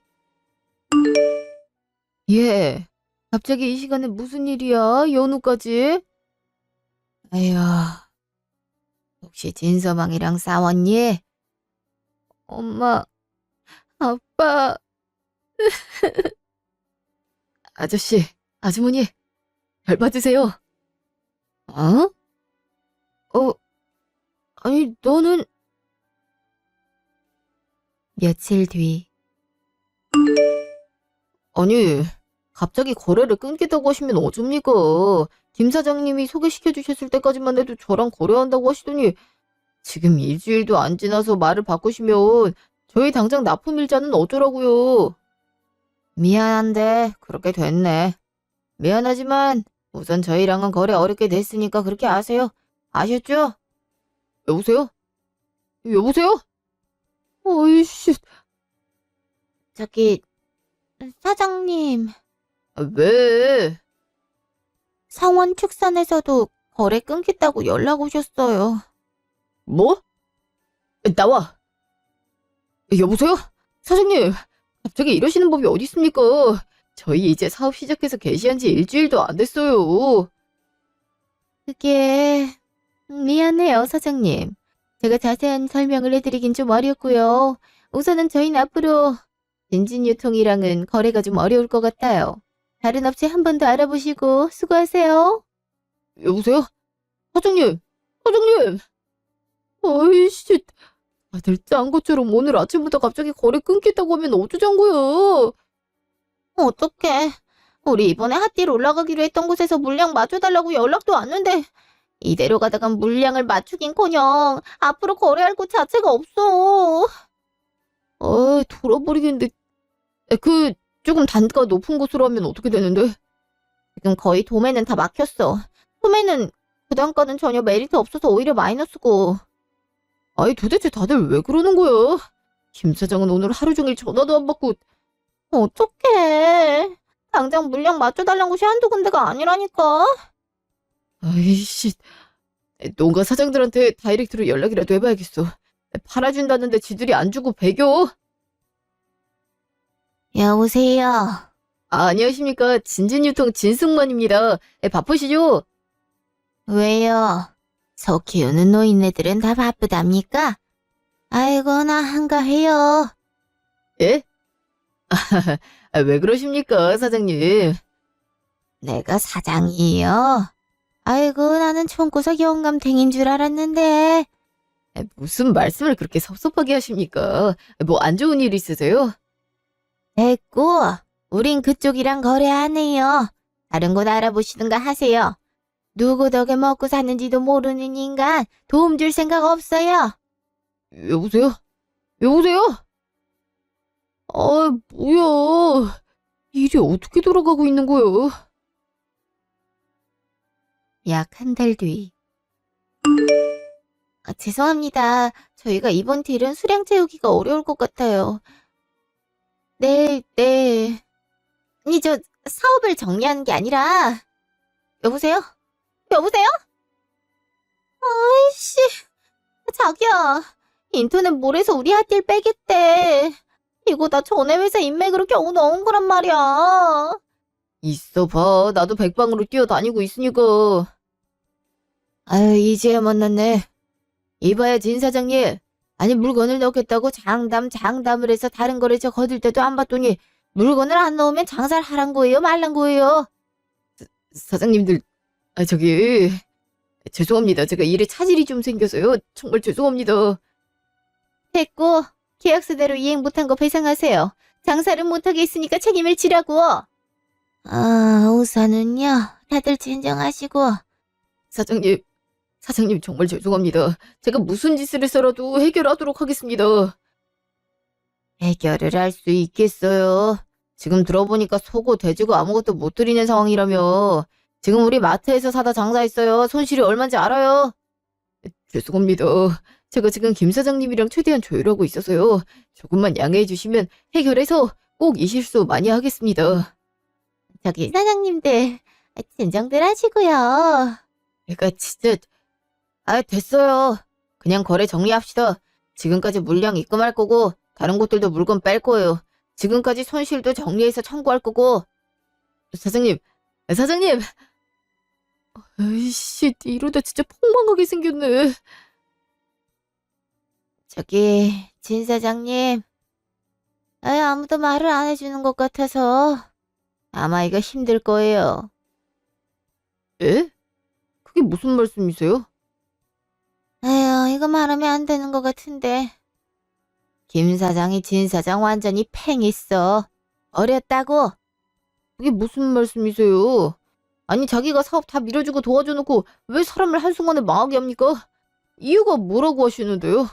예. 갑자기 이 시간에 무슨 일이야? 연우까지? 에휴. 혹시 진서방이랑 싸웠니? 엄마, 아빠. 아저씨, 아주머니, 잘 받으세요. 어? 아니, 너는... 며칠 뒤. 아니, 갑자기 거래를 끊겠다고 하시면 어쩝니까? 김 사장님이 소개시켜 주셨을 때까지만 해도 저랑 거래한다고 하시더니 지금 일주일도 안 지나서 말을 바꾸시면 저희 당장 납품일자는 어쩌라고요? 미안한데 그렇게 됐네. 미안하지만 우선 저희랑은 거래 어렵게 됐으니까 그렇게 아세요. 아셨죠? 여보세요? 여보세요? 어이씨. 저기, 사장님, 왜? 성원 축산에서도 거래 끊겠다고 연락 오셨어요. 뭐? 나와. 여보세요? 사장님, 갑자기 이러시는 법이 어디 있습니까? 저희 이제 사업 시작해서 개시한 지 일주일도 안 됐어요. 그게, 미안해요, 사장님. 제가 자세한 설명을 해드리긴 좀 어렵고요. 우선은 저희는 앞으로 진진유통이랑은 거래가 좀 어려울 것 같아요. 다른 업체 한 번 더 알아보시고 수고하세요. 여보세요? 사장님! 사장님! 아이씨, 다들 짠 것처럼 오늘 아침부터 갑자기 거래 끊겠다고 하면 어쩌자는 거야? 어떡해. 우리 이번에 핫딜 올라가기로 했던 곳에서 물량 맞춰달라고 연락도 왔는데 이대로 가다간 물량을 맞추긴커녕 앞으로 거래할 곳 자체가 없어. 돌아버리겠는데. 조금 단가 높은 곳으로 하면 어떻게 되는데? 지금 거의 도매는 다 막혔어. 소매는 그 단가는 전혀 메리트 없어서 오히려 마이너스고. 아니, 도대체 다들 왜 그러는 거야? 김 사장은 오늘 하루 종일 전화도 안 받고. 어떡해. 당장 물량 맞춰달라는 곳이 한두 군데가 아니라니까. 아이씨. 농가 사장들한테 다이렉트로 연락이라도 해봐야겠어. 팔아준다는데 지들이 안 주고 배겨? 여보세요. 안녕하십니까. 진진유통 진승만입니다. 바쁘시죠? 왜요? 소 키우는 노인네들은 다 바쁘답니까? 아이고, 나 한가해요. 예? 왜 그러십니까, 사장님? 내가 사장이에요. 아이고, 나는 총구석 영감탱인 줄 알았는데. 무슨 말씀을 그렇게 섭섭하게 하십니까? 뭐 안 좋은 일 있으세요? 됐고, 우린 그쪽이랑 거래 안 해요. 다른 곳 알아보시든가 하세요. 누구 덕에 먹고 사는지도 모르는 인간 도움 줄 생각 없어요. 여보세요? 여보세요? 뭐야. 일이 어떻게 돌아가고 있는 거요? 약 한 달 뒤. 죄송합니다. 저희가 이번 딜은 수량 채우기가 어려울 것 같아요. 네. 아니, 사업을 정리하는 게 아니라. 여보세요? 여보세요? 아이씨. 자기야. 인터넷 몰에서 우리 핫딜 빼겠대. 이거 나 전에 회사 인맥으로 겨우 넣은 거란 말이야. 있어봐. 나도 백방으로 뛰어다니고 있으니까. 아유, 이제야 만났네. 이봐야 진 사장님. 아니 물건을 넣겠다고 장담을 해서 다른 거래처 거들 때도 안 봤더니 물건을 안 넣으면 장사를 하란 거예요? 말란 거예요? 사장님들, 저기 죄송합니다. 제가 일에 차질이 좀 생겨서요. 정말 죄송합니다. 됐고, 계약서대로 이행 못한 거 배상하세요. 장사를 못하게 했으니까 책임을 지라고. 우선은요, 다들 진정하시고. 사장님 정말 죄송합니다. 제가 무슨 짓을 해서라도 해결하도록 하겠습니다. 해결을 할 수 있겠어요. 지금 들어보니까 소고 돼지고 아무것도 못 드리는 상황이라며. 지금 우리 마트에서 사다 장사했어요. 손실이 얼마인지 알아요? 죄송합니다. 제가 지금 김 사장님이랑 최대한 조율하고 있어서요. 조금만 양해해 주시면 해결해서 꼭 이 실수 많이 하겠습니다. 저기 사장님들, 진정들 하시고요. 내가 진짜... 됐어요. 그냥 거래 정리합시다. 지금까지 물량 입금할 거고 다른 곳들도 물건 뺄 거예요. 지금까지 손실도 정리해서 청구할 거고. 사장님. 아이씨, 이러다 진짜 폭망하게 생겼네. 저기, 진 사장님. 아무도 말을 안 해주는 것 같아서 아마 이거 힘들 거예요. 에? 그게 무슨 말씀이세요? 이거 말하면 안 되는 것 같은데. 김 사장이 진 사장 완전히 팽했어. 어렸다고. 그게 무슨 말씀이세요? 아니 자기가 사업 다 밀어주고 도와줘놓고 왜 사람을 한순간에 망하게 합니까? 이유가 뭐라고 하시는데요?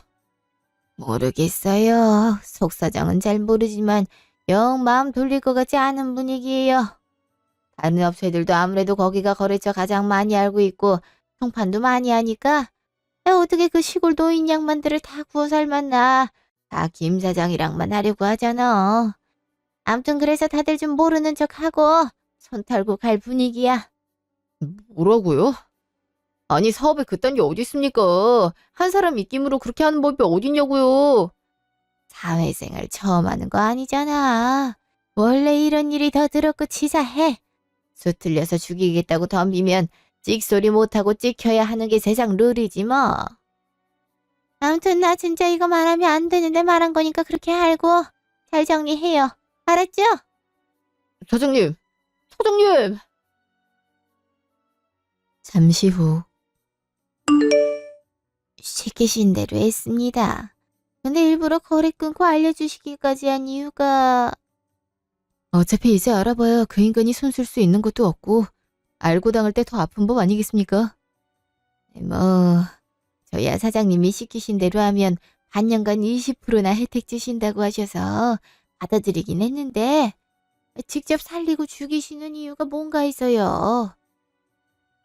모르겠어요. 속 사장은 잘 모르지만 영 마음 돌릴 것 같지 않은 분위기예요. 다른 업체들도 아무래도 거기가 거래처 가장 많이 알고 있고 통판도 많이 하니까 어떻게 그 시골 노인 양반들을 다 구워 삶았나. 다 김 사장이랑만 하려고 하잖아. 암튼 그래서 다들 좀 모르는 척하고 손 털고 갈 분위기야. 뭐라고요? 아니 사업에 그딴 게 어디 있습니까? 한 사람 입김으로 그렇게 하는 법이 어딨냐고요? 사회생활 처음 하는 거 아니잖아. 원래 이런 일이 더 더럽고 치사해. 수 틀려서 죽이겠다고 덤비면 찍소리 못하고 찍혀야 하는 게 세상 룰이지 뭐. 아무튼 나 진짜 이거 말하면 안 되는데 말한 거니까 그렇게 알고 잘 정리해요. 알았죠? 사장님! 잠시 후. 시키신 대로 했습니다. 근데 일부러 거래 끊고 알려주시기까지 한 이유가... 어차피 이제 알아봐야 그 인간이 손 쓸 수 있는 것도 없고 알고 당할 때 더 아픈 법 아니겠습니까? 뭐, 저야 사장님이 시키신 대로 하면 반년간 20%나 혜택 주신다고 하셔서 받아들이긴 했는데, 직접 살리고 죽이시는 이유가 뭔가 해서요.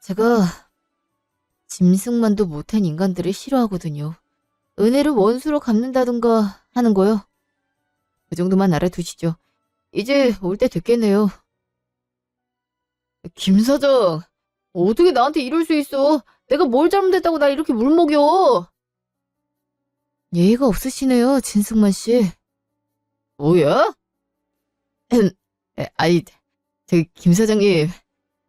제가 짐승만도 못한 인간들을 싫어하거든요. 은혜를 원수로 갚는다든가 하는 거요. 그 정도만 알아두시죠. 이제 올 때 됐겠네요. 김 사장, 어떻게 나한테 이럴 수 있어? 내가 뭘 잘못했다고 날 이렇게 물먹여? 예의가 없으시네요, 진승만 씨. 뭐야? 아니, 저기 김 사장님,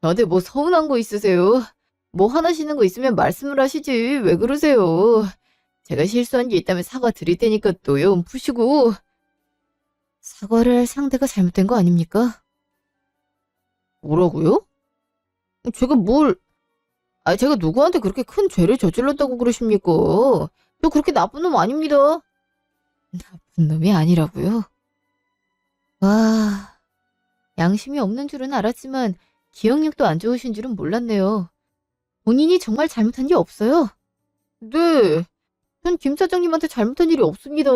저한테 뭐 서운한 거 있으세요? 뭐 화나시는 거 있으면 말씀을 하시지. 왜 그러세요? 제가 실수한 게 있다면 사과 드릴 테니까 또 영 푸시고. 사과를 할 상대가 잘못된 거 아닙니까? 뭐라고요? 제가 뭘, 제가 누구한테 그렇게 큰 죄를 저질렀다고 그러십니까? 저 그렇게 나쁜 놈 아닙니다. 나쁜 놈이 아니라고요? 와, 양심이 없는 줄은 알았지만 기억력도 안 좋으신 줄은 몰랐네요. 본인이 정말 잘못한 게 없어요? 네, 전 김 사장님한테 잘못한 일이 없습니다.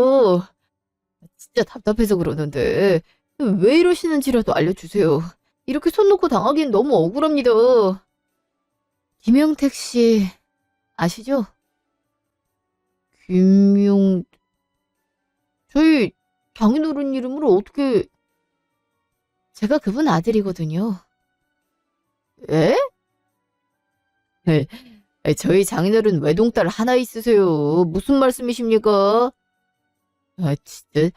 진짜 답답해서 그러는데 왜 이러시는지라도 알려주세요. 이렇게 손 놓고 당하기엔 너무 억울합니다. 김영택 씨 아시죠? 김용 저희 장인어른 이름으로 어떻게 제가 그분 아들이거든요. 에? 네, 저희 장인어른 외동딸 하나 있으세요. 무슨 말씀이십니까? 아 진짜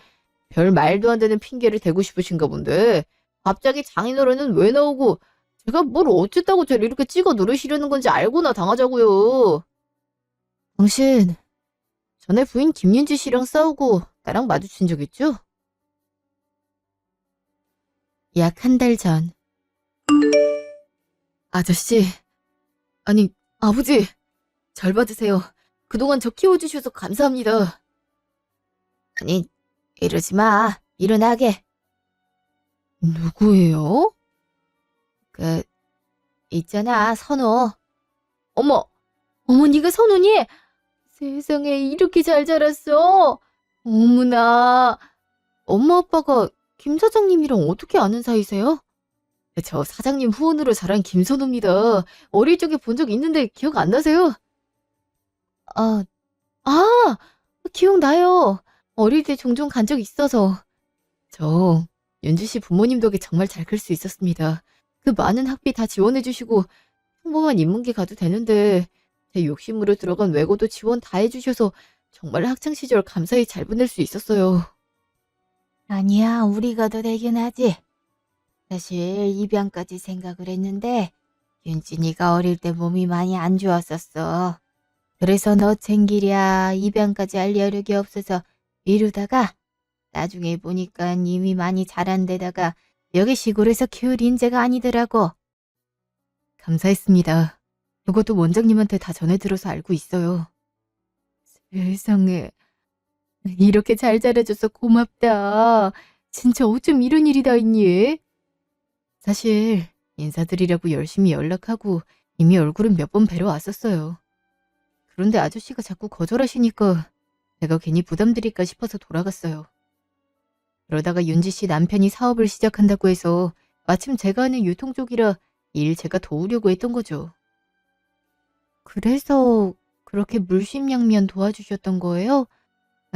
별 말도 안 되는 핑계를 대고 싶으신가 본데 갑자기 장인어른은 왜 나오고 제가 뭘 어쨌다고 저를 이렇게 찍어 누르시려는 건지 알고나 당하자고요. 당신 전에 부인 김윤지 씨랑 싸우고 나랑 마주친 적 있죠? 약 한 달 전. 아저씨, 아니 아버지, 절 받으세요. 그동안 저 키워주셔서 감사합니다. 아니, 이러지 마. 일어나게. 누구예요? 그, 있잖아, 선호. 어머, 어머니가 선우니? 세상에 이렇게 잘 자랐어. 어머나. 엄마 아빠가 김 사장님이랑 어떻게 아는 사이세요? 저 사장님 후원으로 자란 김선우입니다. 어릴 적에 본 적 있는데 기억 안 나세요? 아, 아, 기억나요. 어릴 때 종종 간 적 있어서. 저 윤주 씨 부모님 덕에 정말 잘 클 수 있었습니다. 그 많은 학비 다 지원해 주시고 평범한 인문계 가도 되는데 제 욕심으로 들어간 외고도 지원 다 해주셔서 정말 학창 시절 감사히 잘 보낼 수 있었어요. 아니야, 우리가 더 되긴 하지. 사실 입양까지 생각을 했는데 윤진이가 어릴 때 몸이 많이 안 좋았었어. 그래서 너 챙기랴 입양까지 할 여력이 없어서 미루다가 나중에 보니까 이미 많이 자란 데다가 여기 시골에서 키울 인재가 아니더라고. 감사했습니다. 그것도 원장님한테 다 전해들어서 알고 있어요. 세상에, 이렇게 잘 자라줘서 고맙다. 진짜 어쩜 이런 일이 다 있니? 사실 인사드리려고 열심히 연락하고 이미 얼굴은 몇 번 뵈러 왔었어요. 그런데 아저씨가 자꾸 거절하시니까 내가 괜히 부담드릴까 싶어서 돌아갔어요. 그러다가 윤지 씨 남편이 사업을 시작한다고 해서 마침 제가 하는 유통 쪽이라 일 제가 도우려고 했던 거죠. 그래서 그렇게 물심양면 도와주셨던 거예요?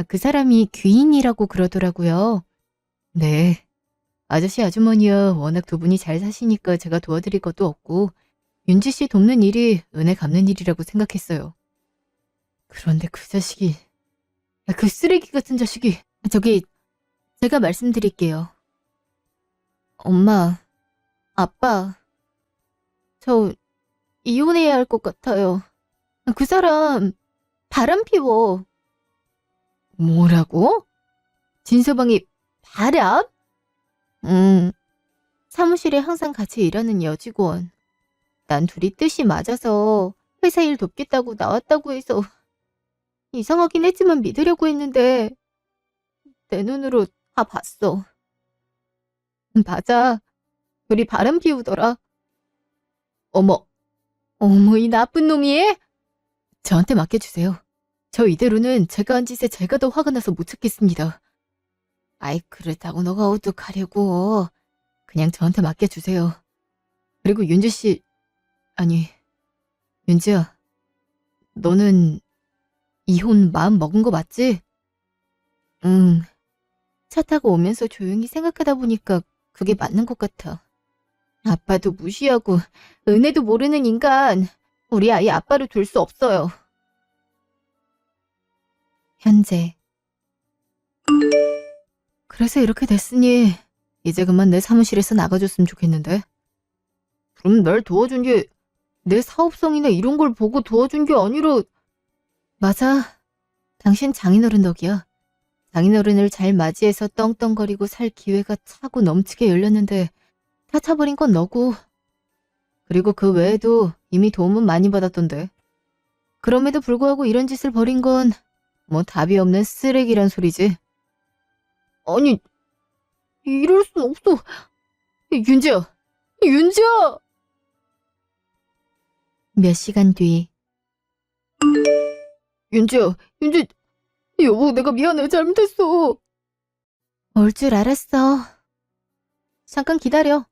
그 사람이 귀인이라고 그러더라고요. 네. 아저씨 아주머니야 워낙 두 분이 잘 사시니까 제가 도와드릴 것도 없고 윤지 씨 돕는 일이 은혜 갚는 일이라고 생각했어요. 그런데 그 자식이, 그 쓰레기 같은 자식이, 저기 제가 말씀드릴게요. 엄마, 아빠, 저 이혼해야 할 것 같아요. 그 사람 바람 피워. 뭐라고? 진서방이 바람? 사무실에 항상 같이 일하는 여직원. 난 둘이 뜻이 맞아서 회사 일 돕겠다고 나왔다고 해서 이상하긴 했지만 믿으려고 했는데 내 눈으로 다 봤어. 맞아. 둘이 바람 피우더라. 어머, 어머, 이 나쁜 놈이? 저한테 맡겨주세요. 저 이대로는 제가 한 짓에 제가 더 화가 나서 못 참겠습니다. 아이, 그렇다고 너가 어떡하려고. 그냥 저한테 맡겨주세요. 그리고 윤주 씨, 아니, 윤지야, 너는 이혼 마음 먹은 거 맞지? 응. 차 타고 오면서 조용히 생각하다 보니까 그게 맞는 것 같아. 아빠도 무시하고 은혜도 모르는 인간. 우리 아이 아빠로 둘 수 없어요. 현재. 그래서 이렇게 됐으니 이제 그만 내 사무실에서 나가줬으면 좋겠는데. 그럼 날 도와준 게 내 사업성이나 이런 걸 보고 도와준 게 아니라. 맞아. 당신 장인어른 덕이야. 장인어른을 잘 맞이해서 떵떵거리고 살 기회가 차고 넘치게 열렸는데 다 차버린 건 너고. 그리고 그 외에도 이미 도움은 많이 받았던데. 그럼에도 불구하고 이런 짓을 벌인 건 뭐 답이 없는 쓰레기란 소리지. 아니, 이럴 순 없어. 윤지야, 윤지야! 몇 시간 뒤. 윤지야, 윤지, 여보, 내가 미안해. 잘못했어. 올 줄 알았어. 잠깐 기다려.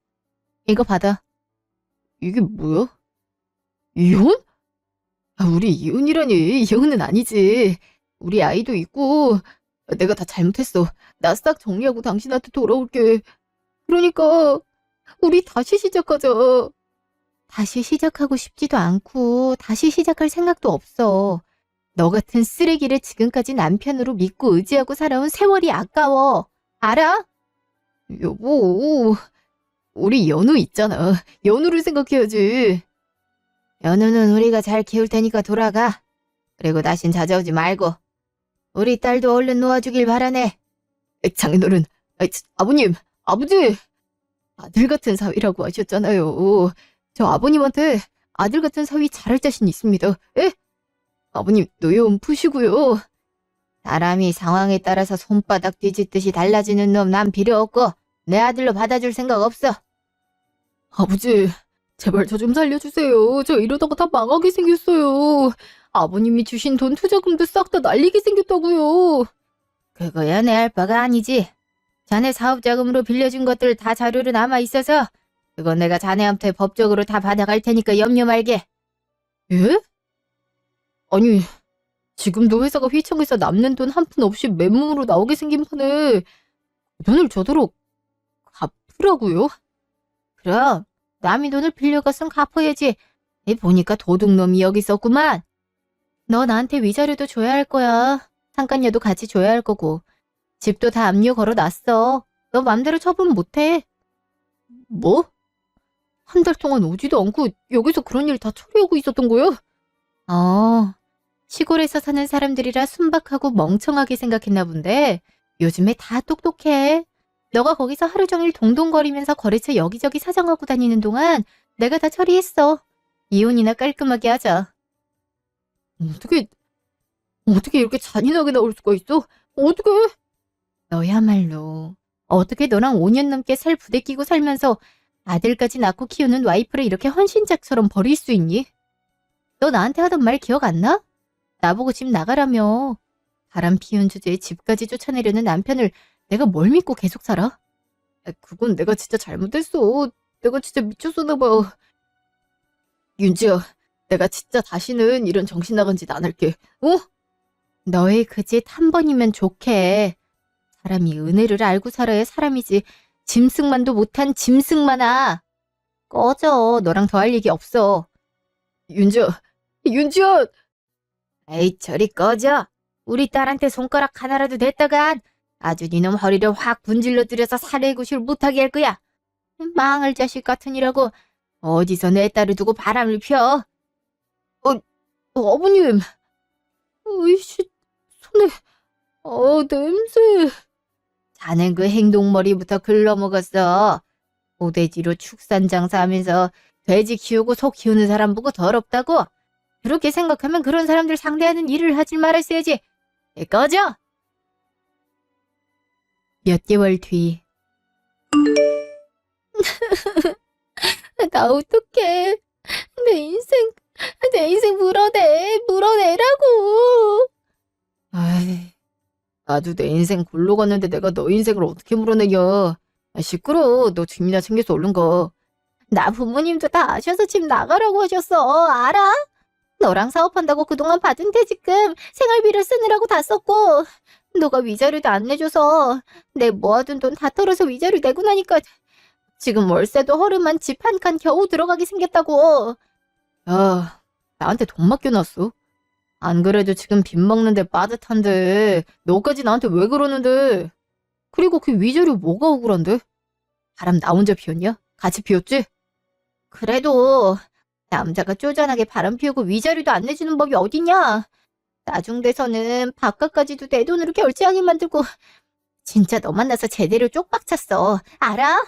이거 받아. 이게 뭐야? 이혼? 아, 우리 이혼이라니. 이혼은 아니지. 우리 아이도 있고. 내가 다 잘못했어. 나 싹 정리하고 당신한테 돌아올게. 그러니까 우리 다시 시작하자. 다시 시작하고 싶지도 않고 다시 시작할 생각도 없어. 너 같은 쓰레기를 지금까지 남편으로 믿고 의지하고 살아온 세월이 아까워. 알아? 여보, 우리 연우 있잖아. 연우를 생각해야지. 연우는 우리가 잘 키울 테니까 돌아가. 그리고 다신 찾아오지 말고. 우리 딸도 얼른 놓아주길 바라네. 장인어른, 아버님, 아버지. 아들 같은 사위라고 하셨잖아요. 저 아버님한테 아들 같은 사위 잘할 자신 있습니다. 에? 아버님, 노여움 푸시고요. 사람이 상황에 따라서 손바닥 뒤집듯이 달라지는 놈 난 필요 없고 내 아들로 받아줄 생각 없어. 아버지, 제발 저 좀 살려주세요. 저 이러다가 다 망하게 생겼어요. 아버님이 주신 돈 투자금도 싹 다 날리게 생겼다고요. 그거야 내 할 바가 아니지. 자네 사업자금으로 빌려준 것들 다 자료로 남아있어서 그건 내가 자네한테 법적으로 다 받아갈 테니까 염려 말게. 예? 아니, 지금도 회사가 휘청해서 남는 돈 한 푼 없이 맨몸으로 나오게 생긴 판에 돈을 저도록 갚으라고요? 그럼 남이 돈을 빌려갔으면 갚아야지. 보니까 도둑놈이 여기 있었구만. 너 나한테 위자료도 줘야 할 거야. 상간녀도 같이 줘야 할 거고. 집도 다 압류 걸어놨어. 너 맘대로 처분 못해. 뭐? 한 달 동안 오지도 않고 여기서 그런 일 다 처리하고 있었던 거야? 시골에서 사는 사람들이라 순박하고 멍청하게 생각했나 본데 요즘에 다 똑똑해. 너가 거기서 하루 종일 동동거리면서 거래처 여기저기 사정하고 다니는 동안 내가 다 처리했어. 이혼이나 깔끔하게 하자. 어떻게 이렇게 잔인하게 나올 수가 있어? 어떻게? 너야말로 어떻게 너랑 5년 넘게 살 부대끼고 살면서 아들까지 낳고 키우는 와이프를 이렇게 헌신짝처럼 버릴 수 있니? 너 나한테 하던 말 기억 안 나? 나보고 집 나가라며. 바람 피운 주제에 집까지 쫓아내려는 남편을 내가 뭘 믿고 계속 살아? 그건 내가 진짜 잘못했어. 내가 진짜 미쳤었나 봐. 윤지야, 내가 진짜 다시는 이런 정신 나간 짓 안 할게. 어? 너의 그 짓 한 번이면 좋게. 사람이 은혜를 알고 살아야 사람이지. 짐승만도 못한 짐승만아. 꺼져. 너랑 더 할 얘기 없어. 윤지야, 윤지야! 에이, 저리 꺼져. 우리 딸한테 손가락 하나라도 댔다간 아주 니놈 허리를 확 분질러 들여서 살해구실 못하게 할 거야. 망할 자식 같으니라고 어디서 내 딸을 두고 바람을 펴. 어머님. 으이씨, 손에, 냄새. 자넨 그 행동머리부터 글러먹었어. 오대지로 축산장사하면서 돼지 키우고 소 키우는 사람 보고 더럽다고? 그렇게 생각하면 그런 사람들 상대하는 일을 하지 말았어야지. 꺼져! 몇 개월 뒤. 나 어떡해. 내 인생, 내 인생 물어내라고. 아이, 나도 내 인생 골로 갔는데 내가 너 인생을 어떻게 물어내겨. 시끄러워. 너 짐이나 챙겨서 얼른 가. 나 부모님도 다 아셔서 집 나가라고 하셨어. 알아? 너랑 사업한다고 그동안 받은 퇴직금, 생활비를 쓰느라고 다 썼고, 너가 위자료도 안 내줘서 내 모아둔 돈 다 털어서 위자료 내고 나니까 지금 월세도 허름한 집 한 칸 겨우 들어가게 생겼다고. 야, 나한테 돈 맡겨놨어. 안 그래도 지금 빚 먹는데 빠듯한데 너까지 나한테 왜 그러는데. 그리고 그 위자료 뭐가 억울한데? 바람 나 혼자 피웠냐? 같이 피웠지? 그래도 남자가 쪼잔하게 바람 피우고 위자료도 안 내주는 법이 어딨냐? 나중 돼서는 밥값까지도 내 돈으로 결제하게 만들고 진짜 너 만나서 제대로 쪽박찼어. 알아?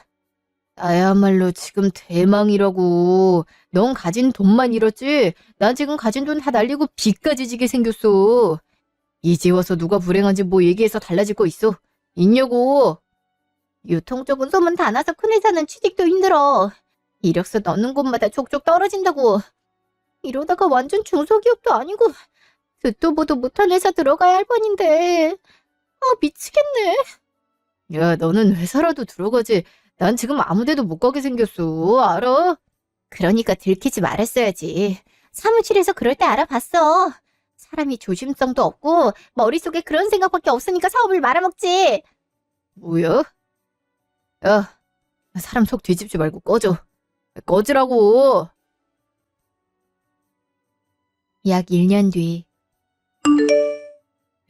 나야말로 지금 대망이라고. 넌 가진 돈만 잃었지? 난 지금 가진 돈 다 날리고 빚까지 지게 생겼어. 이제 와서 누가 불행한지 뭐 얘기해서 달라질 거 있어? 있냐고. 유통 쪽은 소문 다 나서 큰 회사는 취직도 힘들어. 이력서 넣는 곳마다 족족 떨어진다고. 이러다가 완전 중소기업도 아니고 듣도 보도 못한 회사 들어가야 할 뻔인데. 미치겠네. 야, 너는 회사라도 들어가지. 난 지금 아무 데도 못 가게 생겼어. 알아? 그러니까 들키지 말았어야지. 사무실에서 그럴 때 알아봤어. 사람이 조심성도 없고 머릿속에 그런 생각밖에 없으니까 사업을 말아먹지. 뭐야? 야, 사람 속 뒤집지 말고 꺼져. 꺼지라고. 약 1년 뒤.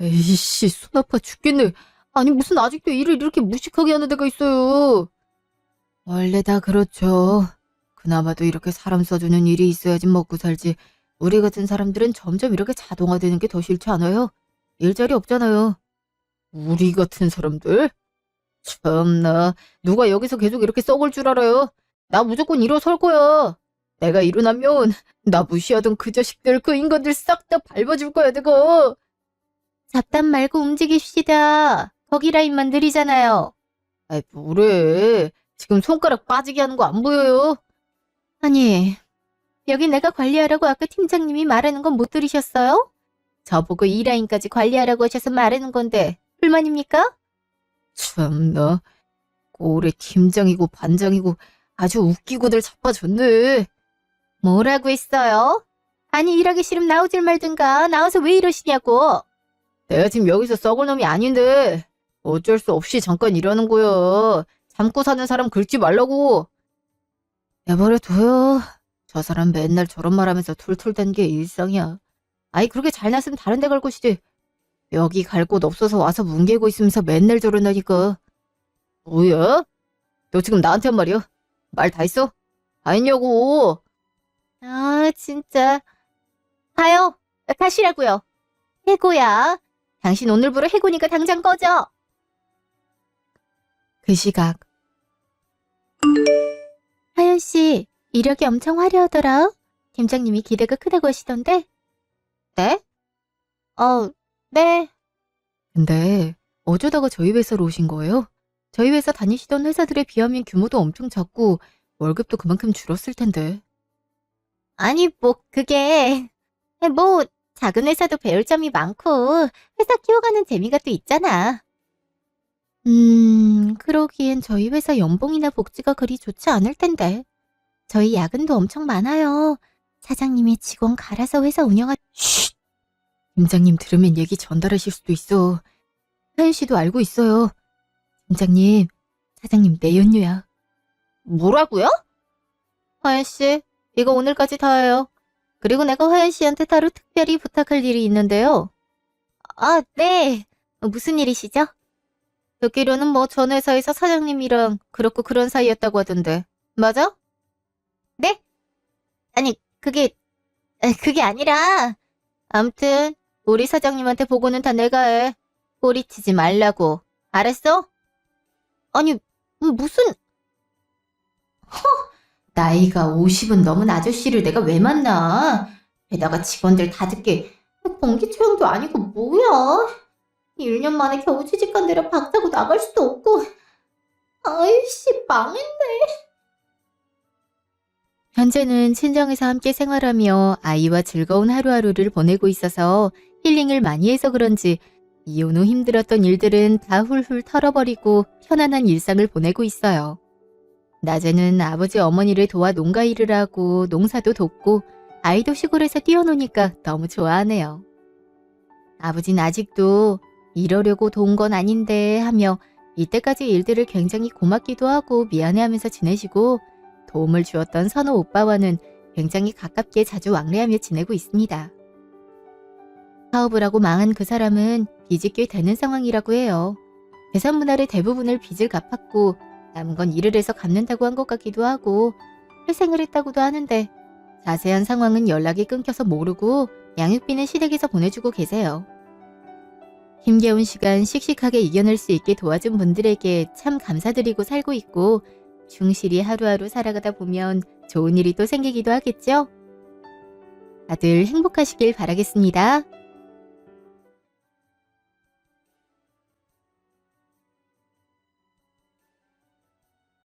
에이씨, 손 아파 죽겠네. 아니, 무슨 아직도 일을 이렇게 무식하게 하는 데가 있어요. 원래 다 그렇죠. 그나마도 이렇게 사람 써주는 일이 있어야지 먹고 살지. 우리 같은 사람들은 점점 이렇게 자동화되는 게 더 싫지 않아요? 일자리 없잖아요. 우리 같은 사람들? 참나, 누가 여기서 계속 이렇게 썩을 줄 알아요? 나 무조건 일어설 거야. 내가 일어나면 나 무시하던 그 자식들, 그 인간들 싹 다 밟아줄 거야, 내가. 잡담 말고 움직입시다. 거기 라인만 느리잖아요. 아이, 뭐래. 지금 손가락 빠지게 하는 거 안 보여요? 아니, 여기 내가 관리하라고 아까 팀장님이 말하는 건 못 들으셨어요? 저보고 이 라인까지 관리하라고 하셔서 말하는 건데 불만입니까? 참나, 올해 팀장이고 반장이고 아주 웃기고들 자빠졌네. 뭐라고 했어요? 아니, 일하기 싫으면 나오질 말든가. 나와서 왜 이러시냐고. 내가 지금 여기서 썩을 놈이 아닌데 어쩔 수 없이 잠깐 일하는 거야. 참고 사는 사람 긁지 말라고. 내버려 둬요. 저 사람 맨날 저런 말하면서 툴툴댄 게 일상이야. 아이, 그렇게 잘났으면 다른 데 갈 곳이지. 여기 갈 곳 없어서 와서 뭉개고 있으면서 맨날 저런다니까. 뭐야? 너 지금 나한테 한 말이야? 말 다 했어? 다 했냐고. 진짜. 가요. 가시라고요. 해고야. 당신 오늘부로 해고니까 당장 꺼져. 그 시각. 하연 씨, 이력이 엄청 화려하더라. 팀장님이 기대가 크다고 하시던데. 네? 네. 근데 어쩌다가 저희 회사로 오신 거예요? 저희 회사 다니시던 회사들에 비하면 규모도 엄청 작고 월급도 그만큼 줄었을 텐데. 아니, 그게 작은 회사도 배울 점이 많고 회사 키워가는 재미가 또 있잖아. 그러기엔 저희 회사 연봉이나 복지가 그리 좋지 않을 텐데. 저희 야근도 엄청 많아요. 사장님이 직원 갈아서 회사 쉿! 팀장님 들으면 얘기 전달하실 수도 있어. 하연 씨도 알고 있어요. 팀장님, 사장님 내연녀야. 뭐라고요? 하연 씨, 이거 오늘까지 다예요. 그리고 내가 화연 씨한테 따로 특별히 부탁할 일이 있는데요. 네. 무슨 일이시죠? 듣기로는 전 회사에서 사장님이랑 그렇고 그런 사이였다고 하던데. 맞아? 네? 아니, 그게 아니라. 암튼 우리 사장님한테 보고는 다 내가 해. 꼬리치지 말라고. 알았어? 아니, 무슨... 나이가 50은 넘은 아저씨를 내가 왜 만나? 게다가 직원들 다 듣게 공기처형도 아니고 뭐야? 1년 만에 겨우 취직한 데라 박차고 나갈 수도 없고. 아이씨, 망했네. 현재는 친정에서 함께 생활하며 아이와 즐거운 하루하루를 보내고 있어서 힐링을 많이 해서 그런지 이혼 후 힘들었던 일들은 다 훌훌 털어버리고 편안한 일상을 보내고 있어요. 낮에는 아버지 어머니를 도와 농가 일을 하고 농사도 돕고 아이도 시골에서 뛰어노니까 너무 좋아하네요. 아버진 아직도 이러려고 도운 건 아닌데 하며 이때까지 일들을 굉장히 고맙기도 하고 미안해하면서 지내시고 도움을 주었던 선호 오빠와는 굉장히 가깝게 자주 왕래하며 지내고 있습니다. 사업을 하고 망한 그 사람은 빚이 꽤 되는 상황이라고 해요. 재산 분할의 대부분을 빚을 갚았고 남은 건 일을 해서 갚는다고 한 것 같기도 하고 회생을 했다고도 하는데 자세한 상황은 연락이 끊겨서 모르고 양육비는 시댁에서 보내주고 계세요. 힘겨운 시간 씩씩하게 이겨낼 수 있게 도와준 분들에게 참 감사드리고 살고 있고 충실히 하루하루 살아가다 보면 좋은 일이 또 생기기도 하겠죠? 다들 행복하시길 바라겠습니다.